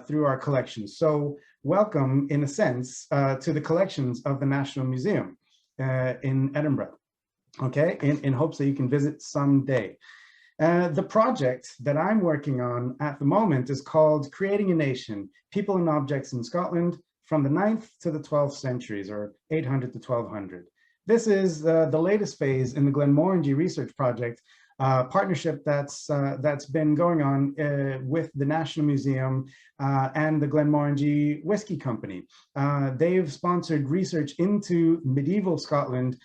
through our collections. So welcome, in a sense, to the collections of the National Museum in Edinburgh, okay, in hopes that you can visit someday. The project that I'm working on at the moment is called Creating a Nation, People and Objects in Scotland from the 9th to the 12th centuries, or 800 to 1200. This is the latest phase in the Glenmorangie Research Project, partnership that's been going on with the National Museum and the Glenmorangie Whiskey Company. They've sponsored research into medieval Scotland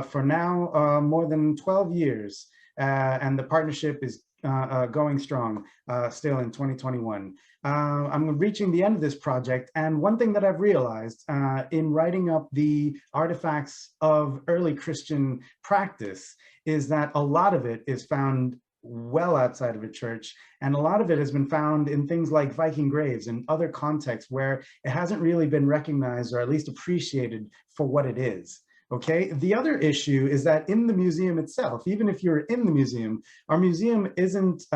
for now more than 12 years. And the partnership is going strong still in 2021. I'm reaching the end of this project, and one thing that I've realized in writing up the artifacts of early Christian practice is that a lot of it is found well outside of a church, and a lot of it has been found in things like Viking graves and other contexts where it hasn't really been recognized or at least appreciated for what it is. Okay, the other issue is that in the museum itself, even if you're in the museum, our museum isn't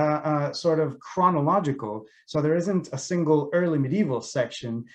sort of chronological, so there isn't a single early medieval section.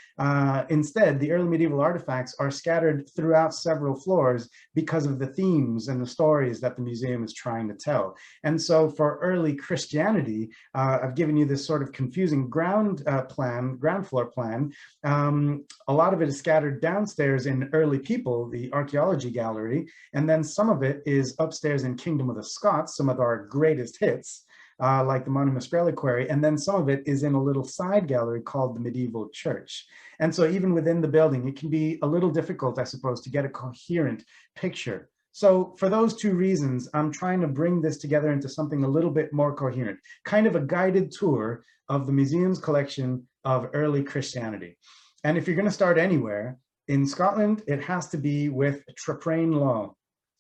Instead, the early medieval artifacts are scattered throughout several floors because of the themes and the stories that the museum is trying to tell. And so for early Christianity, I've given you this sort of confusing ground floor plan. A lot of it is scattered downstairs in Early People, the archaeology gallery, and then some of it is upstairs in Kingdom of the Scots, some of our greatest hits, like the Monimus Reliquary, and then some of it is in a little side gallery called the Medieval Church. And so even within the building, it can be a little difficult, I suppose, to get a coherent picture. So for those two reasons, I'm trying to bring this together into something a little bit more coherent, kind of a guided tour of the museum's collection of early Christianity. And if you're going to start anywhere, in Scotland, it has to be with Traprain Law.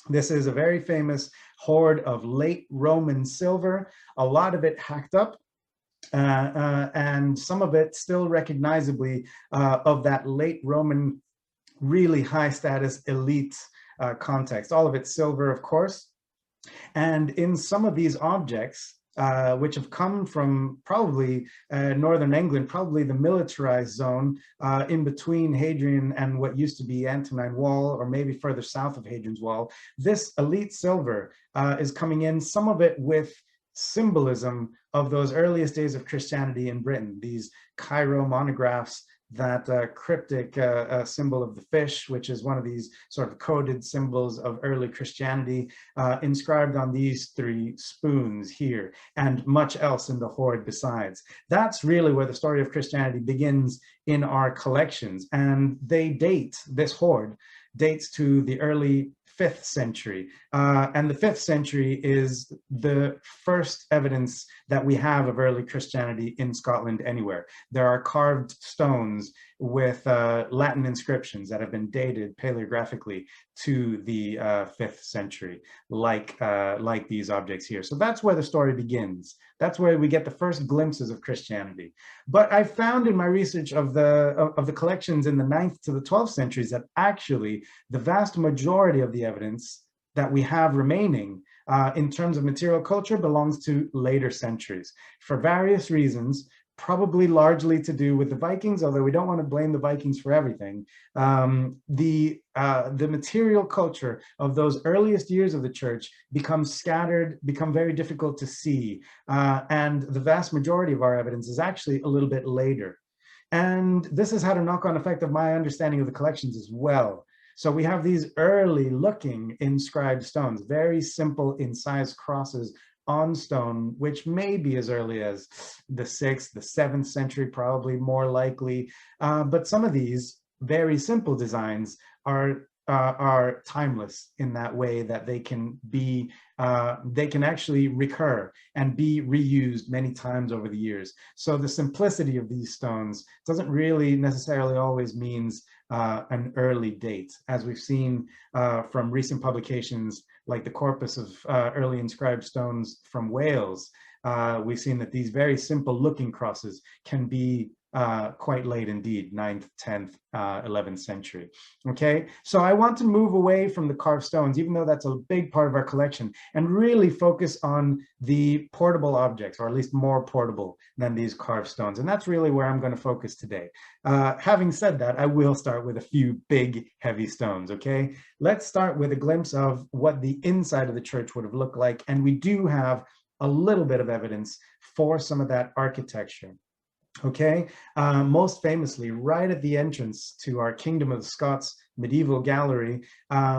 This is a very famous hoard of late Roman silver, a lot of it hacked up, and some of it still recognizably of that late Roman, really high status elite context. All of it silver, of course. And in some of these objects, which have come from probably northern England, probably the militarized zone in between Hadrian and what used to be Antonine Wall, or maybe further south of Hadrian's Wall. This elite silver is coming in, some of it with symbolism of those earliest days of Christianity in Britain, these Cairo monographs, that cryptic symbol of the fish, which is one of these sort of coded symbols of early Christianity, inscribed on these three spoons here, and much else in the hoard besides. That's really where the story of Christianity begins in our collections, and they date, this hoard dates to the early 5th century. And the 5th century is the first evidence that we have of early Christianity in Scotland anywhere. There are carved stones with Latin inscriptions that have been dated paleographically to the 5th century, like these objects here. So that's where the story begins. That's where we get the first glimpses of Christianity. But I found in my research of the collections in the 9th to the 12th centuries that actually the vast majority of the evidence that we have remaining in terms of material culture belongs to later centuries for various reasons, probably largely to do with the Vikings, although we don't want to blame the Vikings for everything. The material culture of those earliest years of the church become scattered, become very difficult to see. And the vast majority of our evidence is actually a little bit later. And this has had a knock-on effect of my understanding of the collections as well. So we have these early looking inscribed stones, very simple incised crosses on stone, which may be as early as the 6th, the 7th century, probably more likely. But some of these very simple designs are timeless in that way that they can actually recur and be reused many times over the years. So the simplicity of these stones doesn't really necessarily always means an early date, as we've seen from recent publications like the corpus of early inscribed stones from Wales, we've seen that these very simple looking crosses can be quite late indeed, 9th, 10th, 11th century. Okay, so I want to move away from the carved stones, even though that's a big part of our collection, and really focus on the portable objects, or at least more portable than these carved stones. And that's really where I'm going to focus today. Having said that, I will start with a few big, heavy stones, okay? Let's start with a glimpse of what the inside of the church would have looked like. And we do have a little bit of evidence for some of that architecture. Okay, most famously, right at the entrance to our Kingdom of the Scots medieval gallery,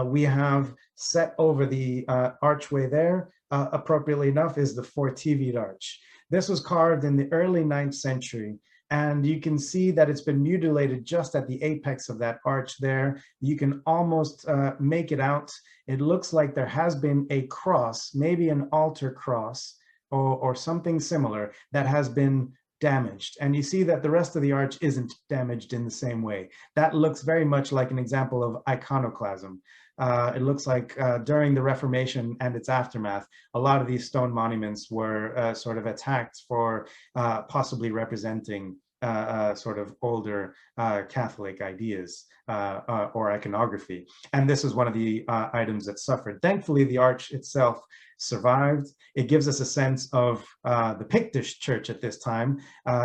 we have set over the archway there, appropriately enough, is the four-TV'd arch. This was carved in the early 9th century, and you can see that it's been mutilated just at the apex of that arch there. You can almost make it out. It looks like there has been a cross, maybe an altar cross, or something similar that has been damaged, and you see that the rest of the arch isn't damaged in the same way. That looks very much like an example of iconoclasm. It looks like during the Reformation and its aftermath, a lot of these stone monuments were sort of attacked for possibly representing sort of older Catholic ideas or iconography. And this is one of the items that suffered. Thankfully, the arch itself survived. It gives us a sense of the Pictish church at this time,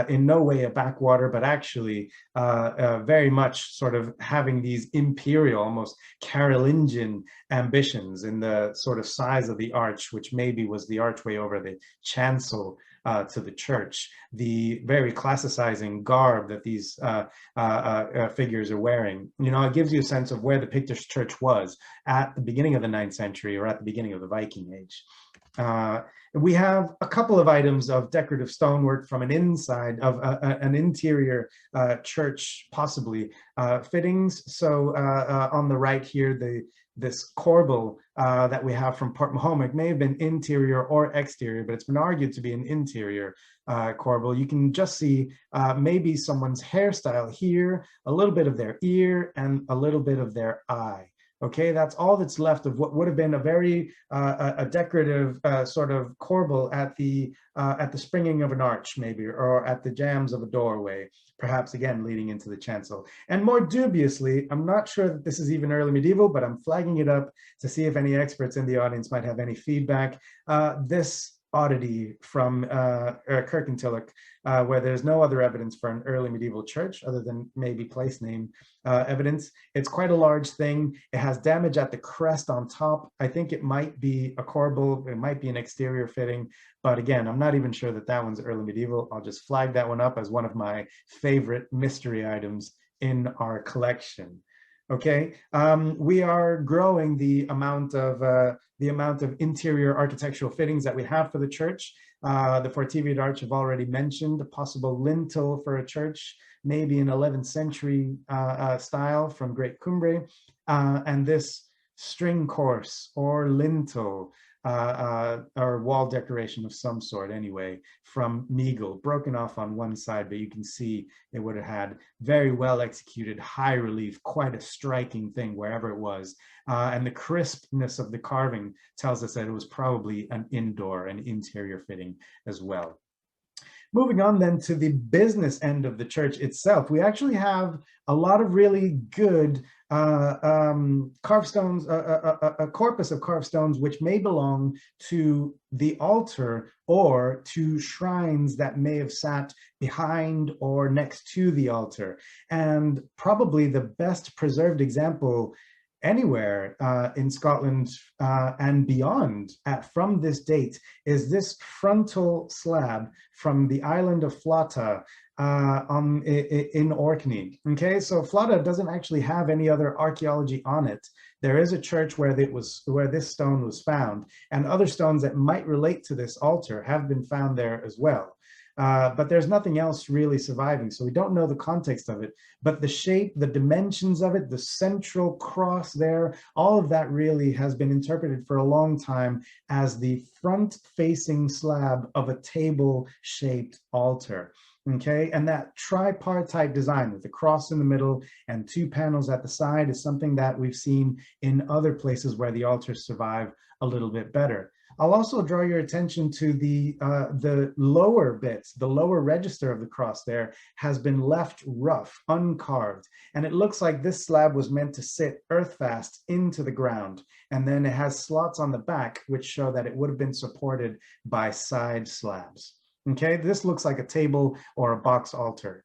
in no way a backwater, but actually very much sort of having these imperial, almost Carolingian ambitions in the sort of size of the arch, which maybe was the archway over the chancel to the church, the very classicizing garb that these figures are wearing. You know, it gives you a sense of where the Pictish church was at the beginning of the 9th century or at the beginning of the Viking Age. We have a couple of items of decorative stonework from an inside of an interior church, possibly fittings. So on the right here, this corbel that we have from Port Mahomet may have been interior or exterior, but it's been argued to be an interior corbel. You can just see maybe someone's hairstyle here, a little bit of their ear, and a little bit of their eye. Okay, that's all that's left of what would have been a very a decorative sort of corbel at the springing of an arch, maybe, or at the jambs of a doorway, perhaps again leading into the chancel. And more dubiously, I'm not sure that this is even early medieval, but I'm flagging it up to see if any experts in the audience might have any feedback. This oddity from Kirkintilloch, where there's no other evidence for an early medieval church other than maybe place name evidence. It's quite a large thing. It has damage at the crest on top. I think it might be a corbel, it might be an exterior fitting, but again, I'm not even sure that that one's early medieval. I'll just flag that one up as one of my favorite mystery items in our collection. Okay, we are growing the amount of interior architectural fittings that we have for the church. The four-TV'd arch I've already mentioned, a possible lintel for a church, maybe an 11th century style from Great Cumbrae, and this string course or lintel, or wall decoration of some sort anyway, from Meagle, broken off on one side, but you can see it would have had very well executed high relief, quite a striking thing wherever it was. And the crispness of the carving tells us that it was probably an interior fitting as well. Moving on then to the business end of the church itself, we actually have a lot of really good carved stones, a corpus of carved stones which may belong to the altar or to shrines that may have sat behind or next to the altar. And probably the best preserved example anywhere in Scotland and beyond from this date is this frontal slab from the island of Flata in Orkney. Okay, so Flata doesn't actually have any other archaeology on it. There is a church where this stone was found, and other stones that might relate to this altar have been found there as well. But there's nothing else really surviving, so we don't know the context of it. But the shape, the dimensions of it, the central cross there, all of that really has been interpreted for a long time as the front-facing slab of a table-shaped altar. Okay, and that tripartite design with the cross in the middle and two panels at the side is something that we've seen in other places where the altars survive a little bit better. I'll also draw your attention to the lower bits. The lower register of the cross there has been left rough, uncarved, and it looks like this slab was meant to sit earth fast into the ground. And then it has slots on the back, which show that it would have been supported by side slabs. Okay, this looks like a table or a box altar.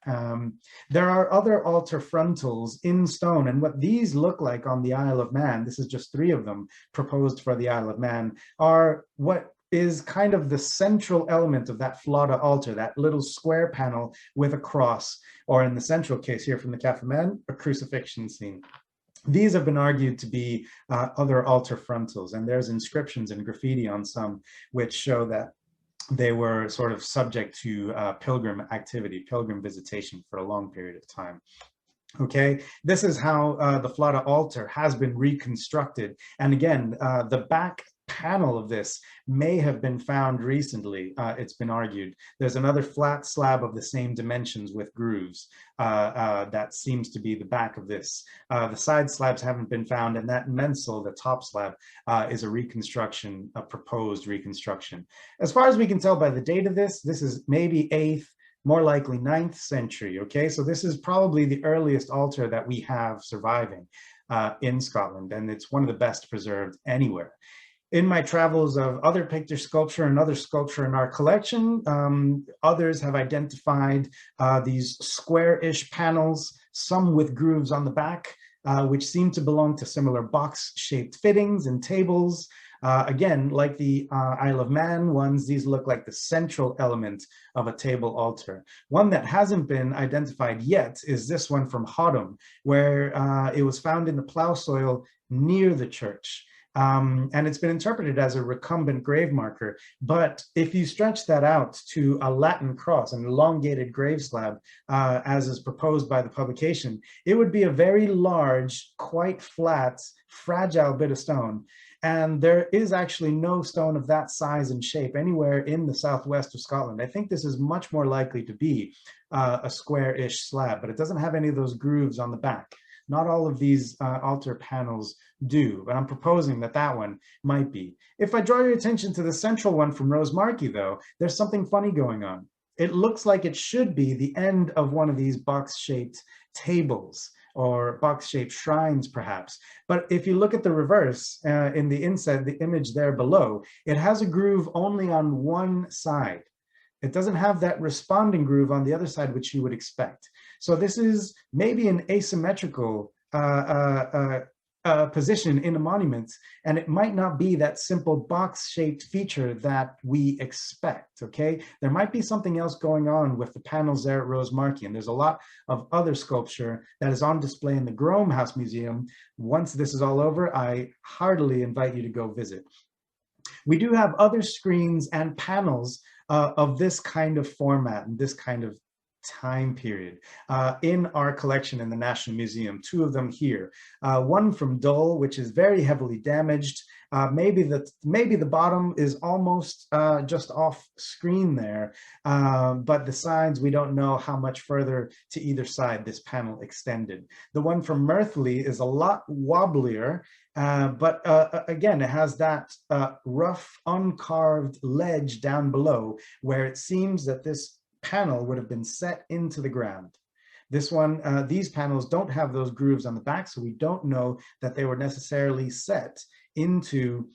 There are other altar frontals in stone, and what these look like on the Isle of Man, this is just 3 of them proposed for the Isle of Man, are what is kind of the central element of that Flauta altar, that little square panel with a cross, or in the central case here from the Cafe Man, a crucifixion scene. These have been argued to be other altar frontals, and there's inscriptions and graffiti on some which show that they were sort of subject to pilgrim activity, pilgrim visitation for a long period of time. Okay, this is how the Flauta altar has been reconstructed. And again, the back panel of this may have been found recently, it's been argued. There's another flat slab of the same dimensions with grooves that seems to be the back of this. The side slabs haven't been found, and that mensal, the top slab, is a reconstruction, a proposed reconstruction. As far as we can tell by the date of this is maybe 8th, more likely 9th century, okay? So this is probably the earliest altar that we have surviving in Scotland, and it's one of the best preserved anywhere. In my travels of other picture sculpture and other sculpture in our collection, others have identified these square-ish panels, some with grooves on the back, which seem to belong to similar box-shaped fittings and tables. Again, like the Isle of Man ones, these look like the central element of a table altar. One that hasn't been identified yet is this one from Hoddom, where it was found in the plough soil near the church. And it's been interpreted as a recumbent grave marker. But if you stretch that out to a Latin cross, an elongated grave slab, as is proposed by the publication, it would be a very large, quite flat, fragile bit of stone. And there is actually no stone of that size and shape anywhere in the southwest of Scotland. I think this is much more likely to be a square-ish slab, but it doesn't have any of those grooves on the back. Not all of these altar panels do, but I'm proposing that that one might be. If I draw your attention to the central one from Rosemarkie, though, there's something funny going on. It looks like it should be the end of one of these box-shaped tables or box-shaped shrines, perhaps. But if you look at the reverse in the inset, the image there below, it has a groove only on one side. It doesn't have that responding groove on the other side, which you would expect. So this is maybe an asymmetrical position in a monument, and it might not be that simple box-shaped feature that we expect, okay? There might be something else going on with the panels there at Rosemarkie, and there's a lot of other sculpture that is on display in the Groam House Museum. Once this is all over, I heartily invite you to go visit. We do have other screens and panels of this kind of format and this kind of time period in our collection in the National Museum. 2 of them here. One from Dull, which is very heavily damaged. Maybe the bottom is almost just off screen there, but the sides, we don't know how much further to either side this panel extended. The one from Mirthly is a lot wobblier, but again, it has that rough, uncarved ledge down below where it seems that this panel would have been set into the ground. This one, these panels don't have those grooves on the back, so we don't know that they were necessarily set into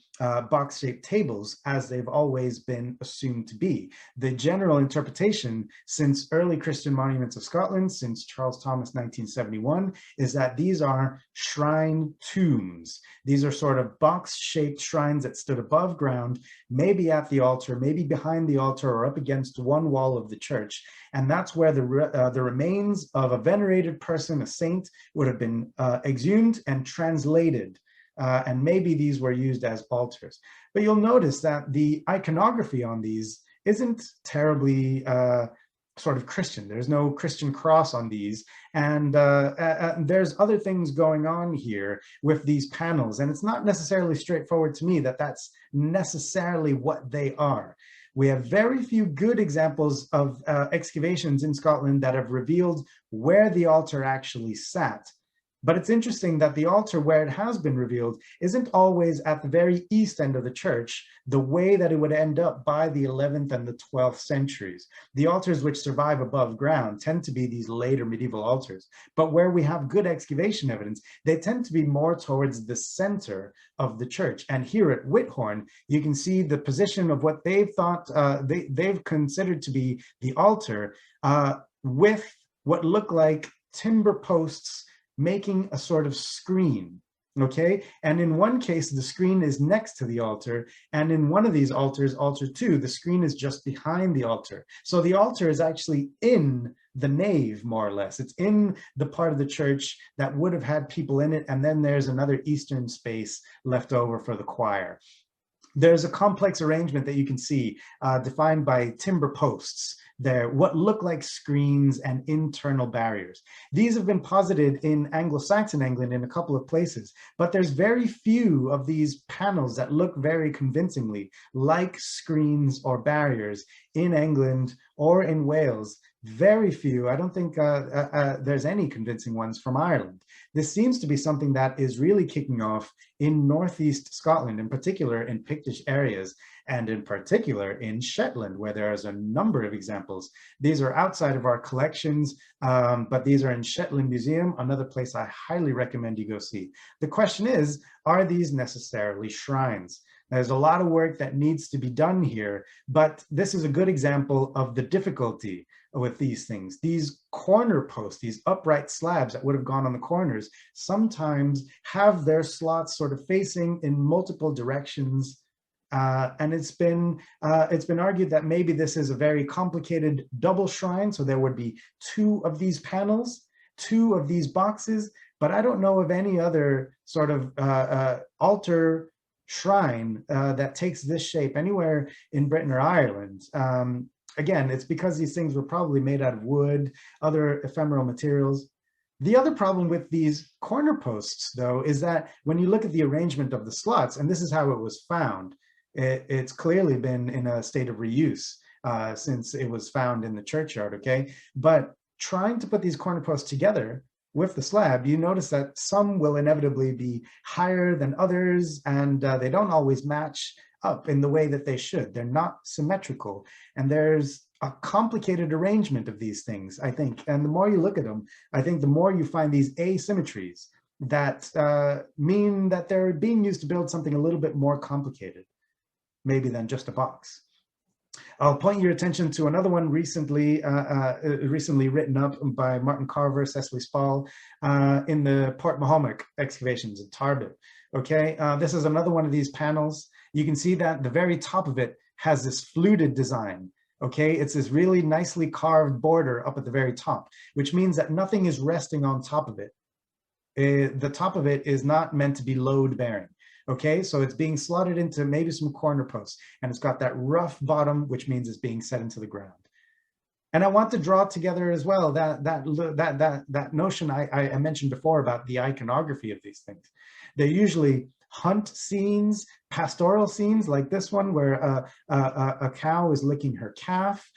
box-shaped tables as they've always been assumed to be. The general interpretation since early Christian monuments of Scotland, since Charles Thomas 1971, is that these are shrine tombs. These are sort of box-shaped shrines that stood above ground, maybe at the altar, maybe behind the altar, or up against one wall of the church. And that's where the remains of a venerated person, a saint, would have been exhumed and translated. And maybe these were used as altars. But you'll notice that the iconography on these isn't terribly sort of Christian. There's no Christian cross on these. And there's other things going on here with these panels. And it's not necessarily straightforward to me that that's necessarily what they are. We have very few good examples of excavations in Scotland that have revealed where the altar actually sat. But it's interesting that the altar where it has been revealed isn't always at the very east end of the church, the way that it would end up by the 11th and the 12th centuries. The altars which survive above ground tend to be these later medieval altars, but where we have good excavation evidence, they tend to be more towards the center of the church. And here at Whithorn, you can see the position of what they've thought, they've considered to be the altar, with what look like timber posts making a sort of screen, okay? And in one case, the screen is next to the altar, and in one of these altars, altar 2, the screen is just behind the altar. So the altar is actually in the nave, more or less. It's in the part of the church that would have had people in it, and then there's another eastern space left over for the choir. There's a complex arrangement that you can see defined by timber posts there, what look like screens and internal barriers. These have been posited in Anglo-Saxon England in a couple of places, but there's very few of these panels that look very convincingly like screens or barriers in England or in Wales. Very few. I don't think there's any convincing ones from Ireland. This seems to be something that is really kicking off in northeast Scotland, in particular in Pictish areas, and in particular in Shetland, where there's a number of examples. These are outside of our collections, but these are in Shetland Museum, another place I highly recommend you go see. The question is, are these necessarily shrines? There's a lot of work that needs to be done here, but this is a good example of the difficulty with these things. These corner posts, these upright slabs that would have gone on the corners, sometimes have their slots sort of facing in multiple directions. And it's been argued that maybe this is a very complicated double shrine, so there would be 2 of these panels, 2 of these boxes, but I don't know of any other sort of altar shrine that takes this shape anywhere in Britain or Ireland. Again, it's because these things were probably made out of wood, other ephemeral materials. The other problem with these corner posts, though, is that when you look at the arrangement of the slots, and this is how it was found, it's clearly been in a state of reuse since it was found in the churchyard, okay? But trying to put these corner posts together with the slab, you notice that some will inevitably be higher than others, and they don't always match up in the way that they should. They're not symmetrical, and there's a complicated arrangement of these things, I think. And the more you look at them, I think the more you find these asymmetries that mean that they're being used to build something a little bit more complicated, maybe than just a box. I'll point your attention to another one recently written up by Martin Carver, Cecily Spall, in the Port Mahomet excavations in Tarbet. Okay, this is another one of these panels. You can see that the very top of it has this fluted design. Okay, it's this really nicely carved border up at the very top, which means that nothing is resting on top of it. The top of it is not meant to be load bearing. Okay, so it's being slotted into maybe some corner posts, and it's got that rough bottom, which means it's being set into the ground. And I want to draw together as well that notion I mentioned before about the iconography of these things. They're usually hunt scenes, pastoral scenes like this one where a cow is licking her calf.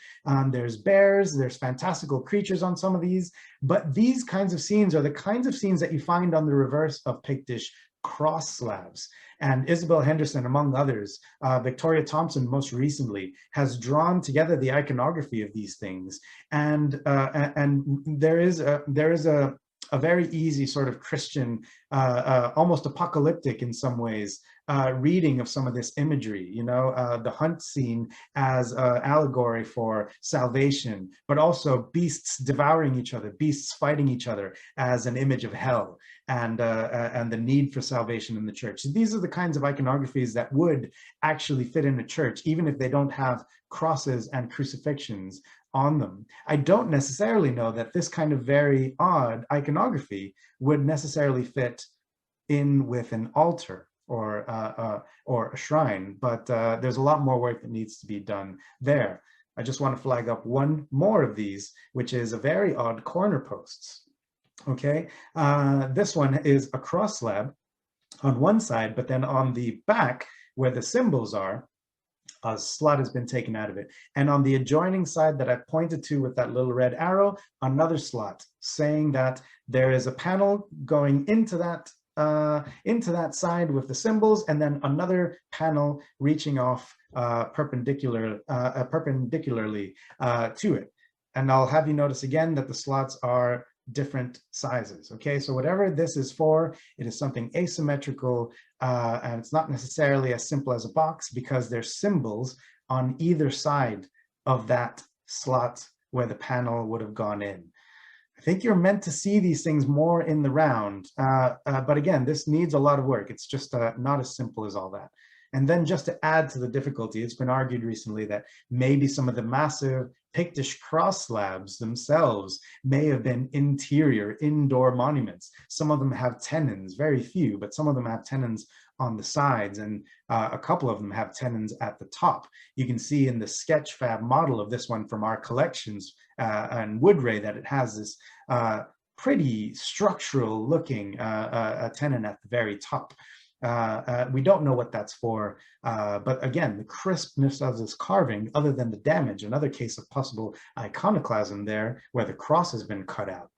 There's bears, there's fantastical creatures on some of these, but these kinds of scenes are the kinds of scenes that you find on the reverse of Pictish cross slabs. And Isabel Henderson, among others, Victoria Thompson most recently, has drawn together the iconography of these things. And there is a very easy sort of Christian, almost apocalyptic in some ways, reading of some of this imagery, you know, the hunt scene as an allegory for salvation, but also beasts devouring each other, beasts fighting each other as an image of hell, and the need for salvation in the church. These are the kinds of iconographies that would actually fit in a church, even if they don't have crosses and crucifixions on them. I don't necessarily know that this kind of very odd iconography would necessarily fit in with an altar or a shrine, but there's a lot more work that needs to be done there. I just want to flag up one more of these, which is a very odd corner posts. Okay, this one is a cross slab on one side, but then on the back where the symbols are, A slot has been taken out of it. And on the adjoining side that I've pointed to with that little red arrow, another slot, saying that there is a panel going into that side with the symbols, and then another panel reaching off perpendicularly to it. And I'll have you notice again that the slots are different sizes. Okay, so whatever this is for, it is something asymmetrical, and it's not necessarily as simple as a box, because there's symbols on either side of that slot where the panel would have gone in. I think you're meant to see these things more in the round, but again, this needs a lot of work. It's just not as simple as all that. And then just to add to the difficulty, it's been argued recently that maybe some of the massive Pictish cross slabs themselves may have been indoor monuments. Some of them have tenons, very few, but some of them have tenons on the sides, and a couple of them have tenons at the top. You can see in the Sketchfab model of this one from our collections and Woodray that it has this pretty structural looking tenon at the very top. We don't know what that's for, but again, the crispness of this carving, other than the damage, another case of possible iconoclasm there where the cross has been cut out.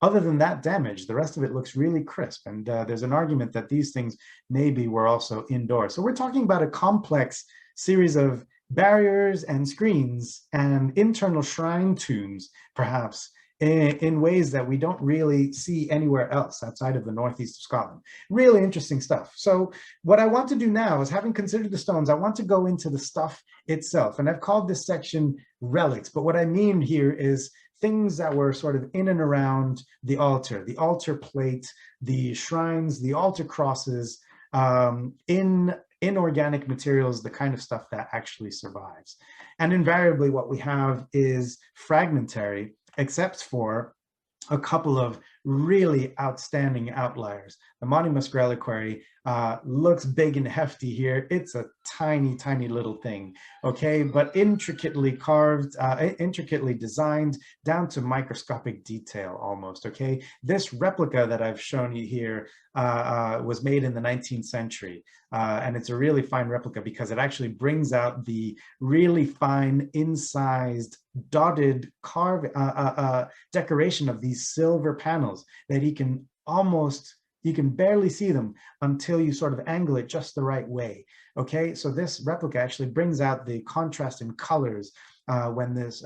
Other than that damage, the rest of it looks really crisp, and there's an argument that these things maybe were also indoors. So we're talking about a complex series of barriers and screens and internal shrine tombs, perhaps, in ways that we don't really see anywhere else outside of the northeast of Scotland. Really interesting stuff. So what I want to do now is, having considered the stones, I want to go into the stuff itself. And I've called this section relics, but what I mean here is things that were sort of in and around the altar plate, the shrines, the altar crosses, in inorganic materials, the kind of stuff that actually survives. And invariably what we have is fragmentary, except for a couple of really outstanding outliers. The Monymusk reliquary looks big and hefty here. It's a tiny, tiny little thing, okay? But intricately carved, intricately designed down to microscopic detail almost, okay? This replica that I've shown you here was made in the 19th century. And it's a really fine replica because it actually brings out the really fine incised dotted decoration of these silver panels that you can barely see them until you sort of angle it just the right way. Okay, so this replica actually brings out the contrast in colors when this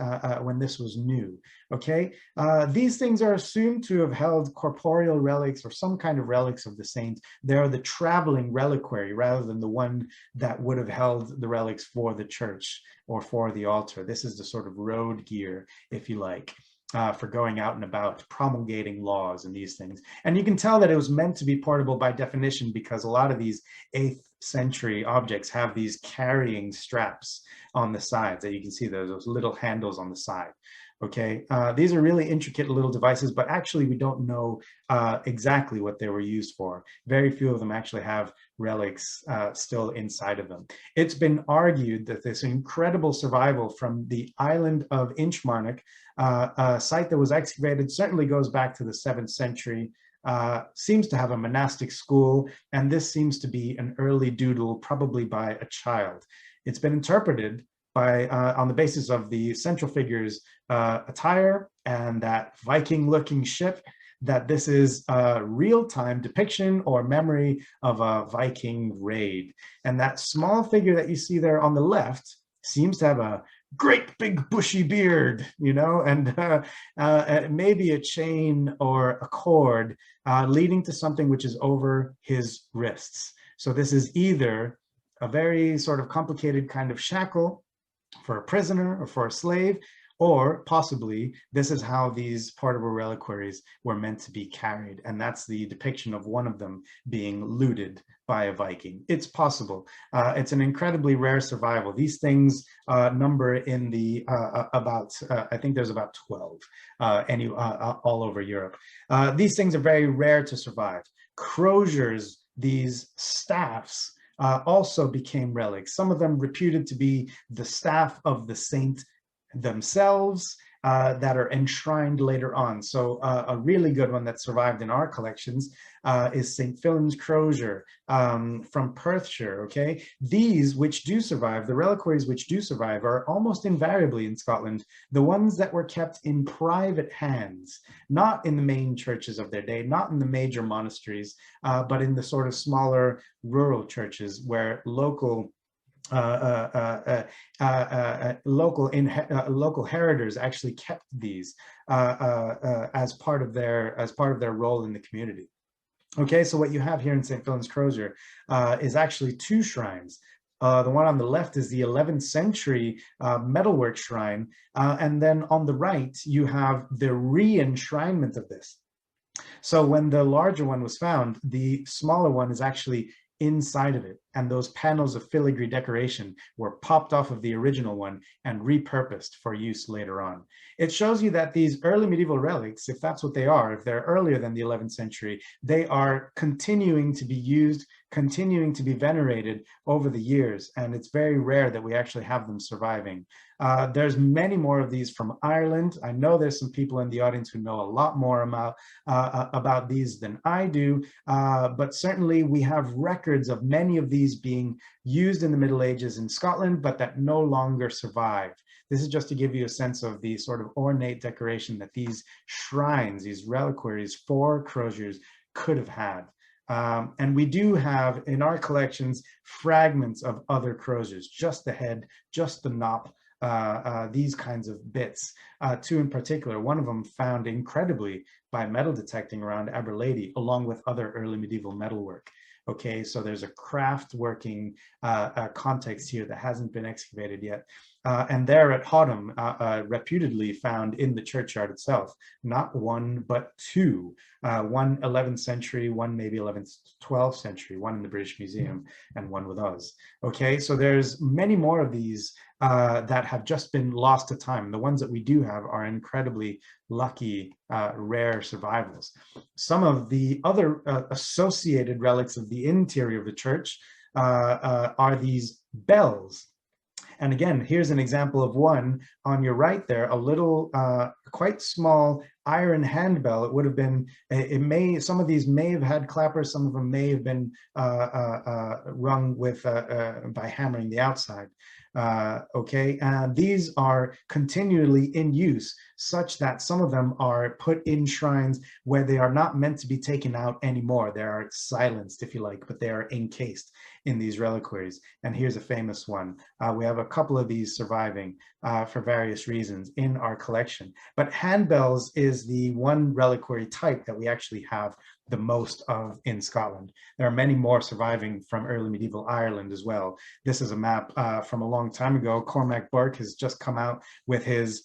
was new. Okay, these things are assumed to have held corporeal relics or some kind of relics of the saints. They're the traveling reliquary rather than the one that would have held the relics for the church or for the altar. This is the sort of road gear, if you like, for going out and about, promulgating laws and these things. And you can tell that it was meant to be portable by definition, because a lot of these 8th century objects have these carrying straps on the sides that you can see, those little handles on the side. Okay, these are really intricate little devices, but actually we don't know exactly what they were used for. Very few of them actually have relics still inside of them. It's been argued that this incredible survival from the island of Inchmarnock, a site that was excavated, certainly goes back to the 7th century, seems to have a monastic school, and this seems to be an early doodle, probably by a child. It's been interpreted by, on the basis of the central figure's attire and that Viking-looking ship, that this is a real-time depiction or memory of a Viking raid. And that small figure that you see there on the left seems to have a great big bushy beard, you know, and maybe a chain or a cord leading to something which is over his wrists. So this is either a very sort of complicated kind of shackle for a prisoner or for a slave, or possibly this is how these portable reliquaries were meant to be carried, and that's the depiction of one of them being looted by a Viking. It's possible. It's an incredibly rare survival. These things number in the I think there's about 12 all over Europe. These things are very rare to survive. Croziers, these staffs, also became relics. Some of them reputed to be the staff of the saint themselves, that are enshrined later on. So a really good one that survived in our collections is St. Fillan's Crozier from Perthshire, okay? These which do survive, the reliquaries which do survive, are almost invariably in Scotland the ones that were kept in private hands, not in the main churches of their day, not in the major monasteries, but in the sort of smaller rural churches where local local heritors actually kept these as part of their role in the community. Okay, so what you have here in St. Fillan's Crozier is actually two shrines. The one on the left is the 11th century metalwork shrine, and then on the right you have the re-enshrinement of this. So when the larger one was found, the smaller one is actually inside of it, and those panels of filigree decoration were popped off of the original one and repurposed for use later on. It shows you that these early medieval relics, if that's what they are, if they're earlier than the 11th century, they are continuing to be used, continuing to be venerated over the years, and it's very rare that we actually have them surviving. There's many more of these from Ireland. I know there's some people in the audience who know a lot more about these than I do, but certainly we have records of many of these being used in the Middle Ages in Scotland, but that no longer survive. This is just to give you a sense of the sort of ornate decoration that these shrines, these reliquaries for croziers could have had. And we do have in our collections fragments of other croziers, just the head, just the knop, these kinds of bits. Two in particular, one of them found incredibly by metal detecting around Aberlady, along with other early medieval metalwork. Okay, so there's a craft working context here that hasn't been excavated yet. And there at Hotham, reputedly found in the churchyard itself, not one, but two, one 11th century, one maybe 11th, 12th century, one in the British Museum and one with us. Okay, so there's many more of these that have just been lost to time. The ones that we do have are incredibly lucky, rare survivals. Some of the other associated relics of the interior of the church are these bells. And again, here's an example of one on your right there, a little, quite small iron handbell. It would have been, some of these may have had clappers, some of them may have been rung with, by hammering the outside. Okay, and these are continually in use, such that some of them are put in shrines where they are not meant to be taken out anymore. They are silenced, if you like, but they are encased in these reliquaries. And here's a famous one. We have a couple of these surviving for various reasons in our collection. But handbells is the one reliquary type that we actually have the most of in Scotland. There are many more surviving from early medieval Ireland as well. This is a map from a long time ago. Cormac Burke has just come out with his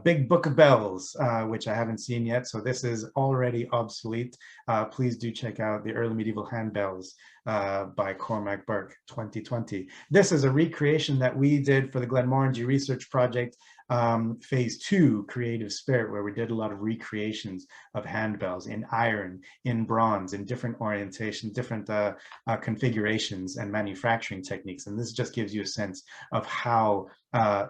Big Book of Bells, which I haven't seen yet, so this is already obsolete. Please do check out the Early Medieval Handbells by Cormac Burke, 2020. This is a recreation that we did for the Glenmorangie Research Project, phase 2, Creative Spirit, where we did a lot of recreations of handbells in iron, in bronze, in different orientations, different configurations and manufacturing techniques. And this just gives you a sense of how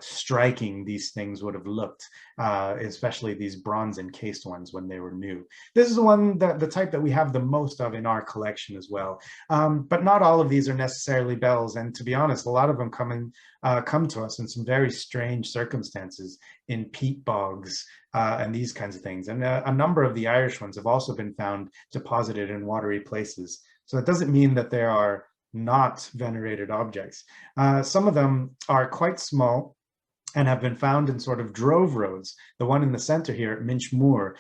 striking these things would have looked, especially these bronze encased ones when they were new. This is the one that the type that we have the most of in our collection as well. But not all of these are necessarily bells, and to be honest, a lot of them come to us in some very strange circumstances, in peat bogs and these kinds of things. And a number of the Irish ones have also been found deposited in watery places. So it doesn't mean that there are not venerated objects. Some of them are quite small and have been found in sort of drove roads. The one in the center here at Minchmoor,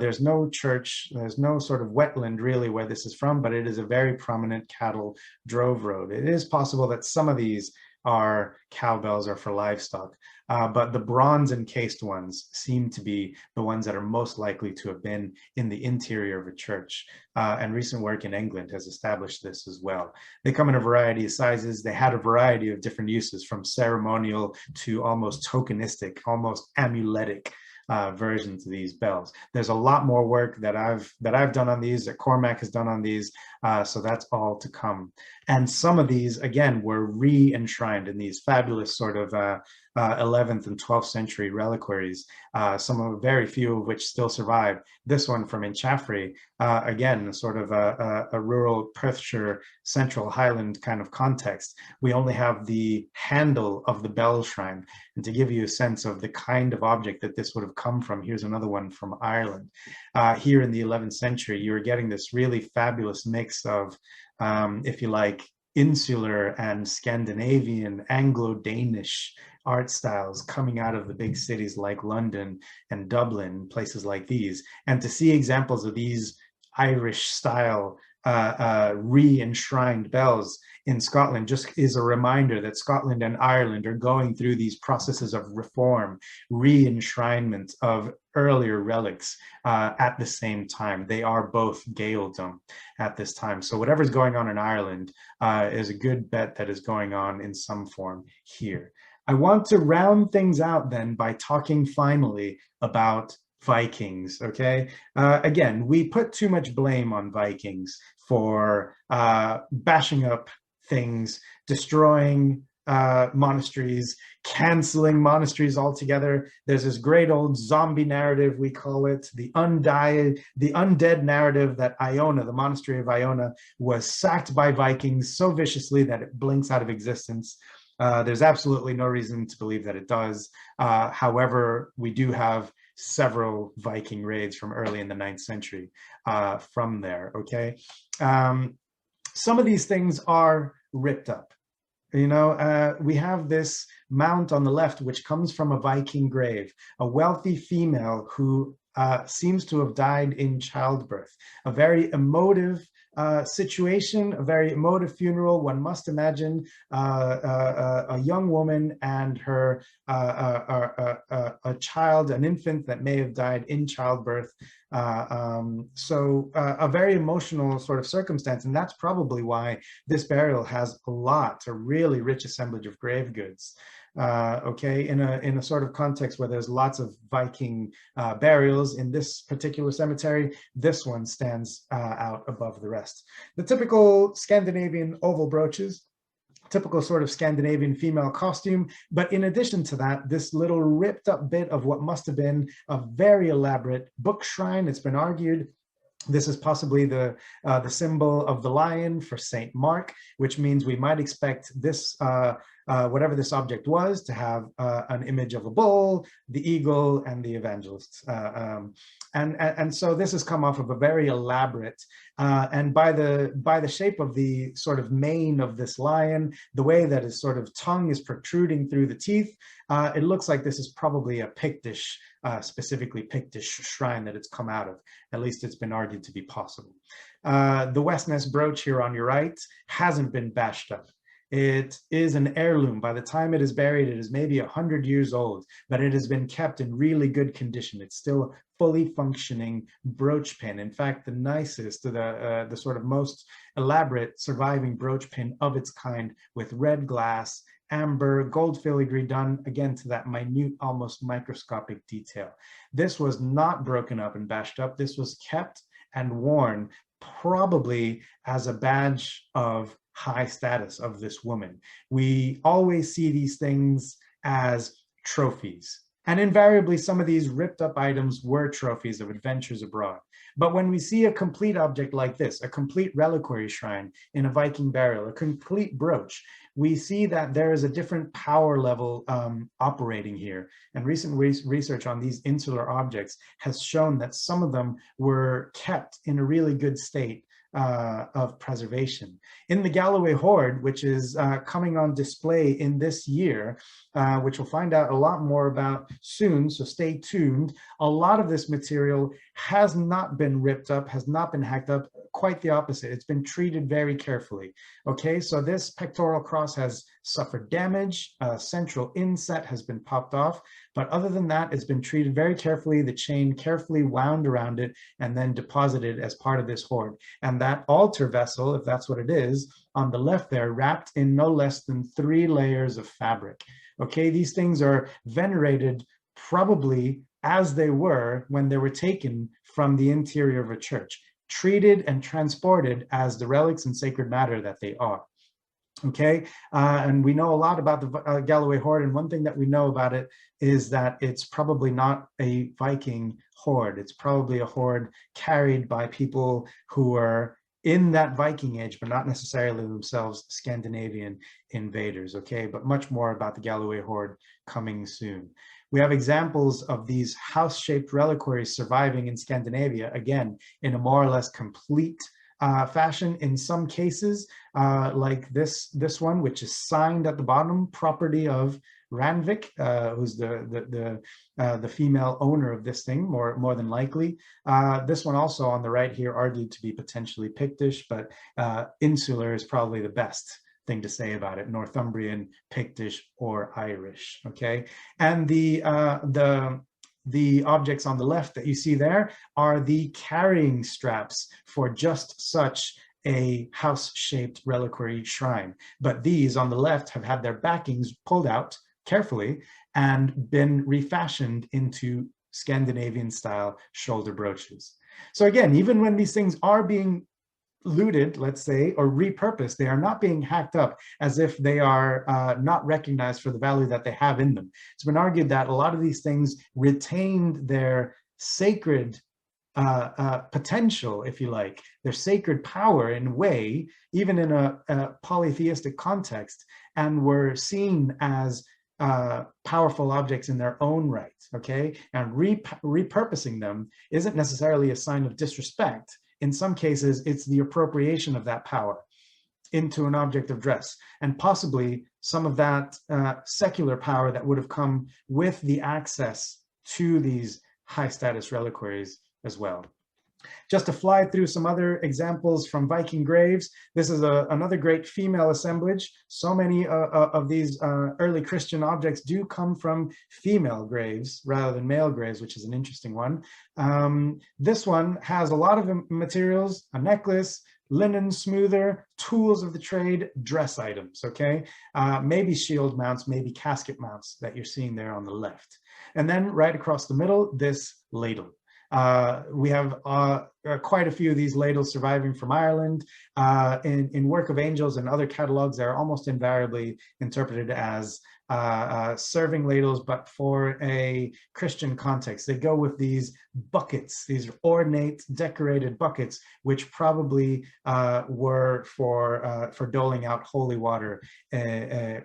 there's no church, there's no sort of wetland really where this is from, but it is a very prominent cattle drove road. It is possible that some of these are cowbells or for livestock, but the bronze encased ones seem to be the ones that are most likely to have been in the interior of a church. And recent work in England has established this as well. They come in a variety of sizes. They had a variety of different uses, from ceremonial to almost tokenistic, almost amuletic versions of these bells. There's a lot more work that I've done on these, that Cormac has done on these, so that's all to come. And some of these, again, were re-enshrined in these fabulous sort of 11th and 12th century reliquaries, some of very few of which still survive. This one from Inchaffrey, again, sort of a rural Perthshire central Highland kind of context. We only have the handle of the bell shrine. And to give you a sense of the kind of object that this would have come from, here's another one from Ireland. Here in the 11th century, you were getting this really fabulous mix of, if you like, insular and Scandinavian, Anglo-Danish art styles coming out of the big cities like London and Dublin, places like these. And to see examples of these Irish style re-enshrined bells in Scotland just is a reminder that Scotland and Ireland are going through these processes of reform, re-enshrinement of earlier relics at the same time. They are both Gaeldom at this time. So whatever's going on in Ireland is a good bet that is going on in some form here. I want to round things out then by talking finally about Vikings, okay? Again, we put too much blame on Vikings for bashing up things, destroying monasteries, canceling monasteries altogether. There's this great old zombie narrative, we call it, the undead narrative that Iona, the monastery of Iona, was sacked by Vikings so viciously that it blinks out of existence. There's absolutely no reason to believe that it does. However, we do have several Viking raids from early in the 9th century from there, okay? Some of these things are ripped up. You know, we have this mount on the left, which comes from a Viking grave, a wealthy female who seems to have died in childbirth. A very emotive situation, a very emotive funeral. One must imagine a young woman and her a child, an infant that may have died in childbirth. So a very emotional sort of circumstance, and that's probably why this burial has a really rich assemblage of grave goods. Okay, in a sort of context where there's lots of Viking burials in this particular cemetery, this one stands out above the rest. The typical Scandinavian oval brooches, typical sort of Scandinavian female costume, but in addition to that, this little ripped up bit of what must have been a very elaborate book shrine. It's been argued this is possibly the symbol of the lion for Saint Mark, which means we might expect this, whatever this object was, to have an image of a bull, the eagle, and the evangelist. And so this has come off of a very elaborate, and by the shape of the sort of mane of this lion, the way that his sort of tongue is protruding through the teeth, it looks like this is probably a Pictish, specifically Pictish shrine that it's come out of. At least it's been argued to be possible. The Westness brooch here on your right hasn't been bashed up. It is an heirloom. By the time it is buried, it is maybe 100 years old, but it has been kept in really good condition. It's still fully functioning brooch pin. In fact, the nicest, the sort of most elaborate surviving brooch pin of its kind, with red glass, amber, gold filigree done, again, to that minute, almost microscopic detail. This was not broken up and bashed up. This was kept and worn probably as a badge of high status of this woman. We always see these things as trophies. And invariably, some of these ripped up items were trophies of adventures abroad. But when we see a complete object like this, a complete reliquary shrine in a Viking burial, a complete brooch, we see that there is a different power level operating here. And recent research on these insular objects has shown that some of them were kept in a really good state of preservation. In the Galloway Hoard, which is coming on display in this year, which we'll find out a lot more about soon, so stay tuned, a lot of this material has not been ripped up, has not been hacked up, quite the opposite. It's been treated very carefully. Okay, so this pectoral cross has suffered damage, a central inset has been popped off, but other than that, it's been treated very carefully, the chain carefully wound around it, and then deposited as part of this hoard. And that altar vessel, if that's what it is, on the left there, wrapped in no less than 3 layers of fabric. Okay, these things are venerated probably as they were when they were taken from the interior of a church, treated and transported as the relics and sacred matter that they are. Okay, and we know a lot about the Galloway horde, and one thing that we know about it is that it's probably not a Viking horde. It's probably a horde carried by people who were in that Viking age, but not necessarily themselves Scandinavian invaders. Okay, but much more about the Galloway horde coming soon. We have examples of these house-shaped reliquaries surviving in Scandinavia, again, in a more or less complete fashion in some cases, like this one, which is signed at the bottom, property of Ranvik, who's the female owner of this thing, more than likely. This one also on the right here argued to be potentially Pictish, but insular is probably the best thing to say about it: Northumbrian, Pictish, or Irish. Okay, and the objects on the left that you see there are the carrying straps for just such a house-shaped reliquary shrine. But these on the left have had their backings pulled out carefully and been refashioned into Scandinavian-style shoulder brooches. So again, even when these things are being looted, let's say, or repurposed, they are not being hacked up as if they are not recognized for the value that they have in them. It's been argued that a lot of these things retained their sacred potential, if you like, their sacred power in a way, even in a polytheistic context, and were seen as powerful objects in their own right, okay? And repurposing them isn't necessarily a sign of disrespect. In some cases, it's the appropriation of that power into an object of dress, and possibly some of that secular power that would have come with the access to these high status reliquaries as well. Just to fly through some other examples from Viking graves, this is another great female assemblage. So many of these early Christian objects do come from female graves rather than male graves, which is an interesting one. This one has a lot of materials: a necklace, linen smoother, tools of the trade, dress items, okay? Maybe shield mounts, maybe casket mounts that you're seeing there on the left. And then right across the middle, this ladle. We have quite a few of these ladles surviving from Ireland. In Work of Angels and other catalogs, they're almost invariably interpreted as serving ladles, but for a Christian context. They go with these buckets, these ornate, decorated buckets, which probably were for doling out holy water,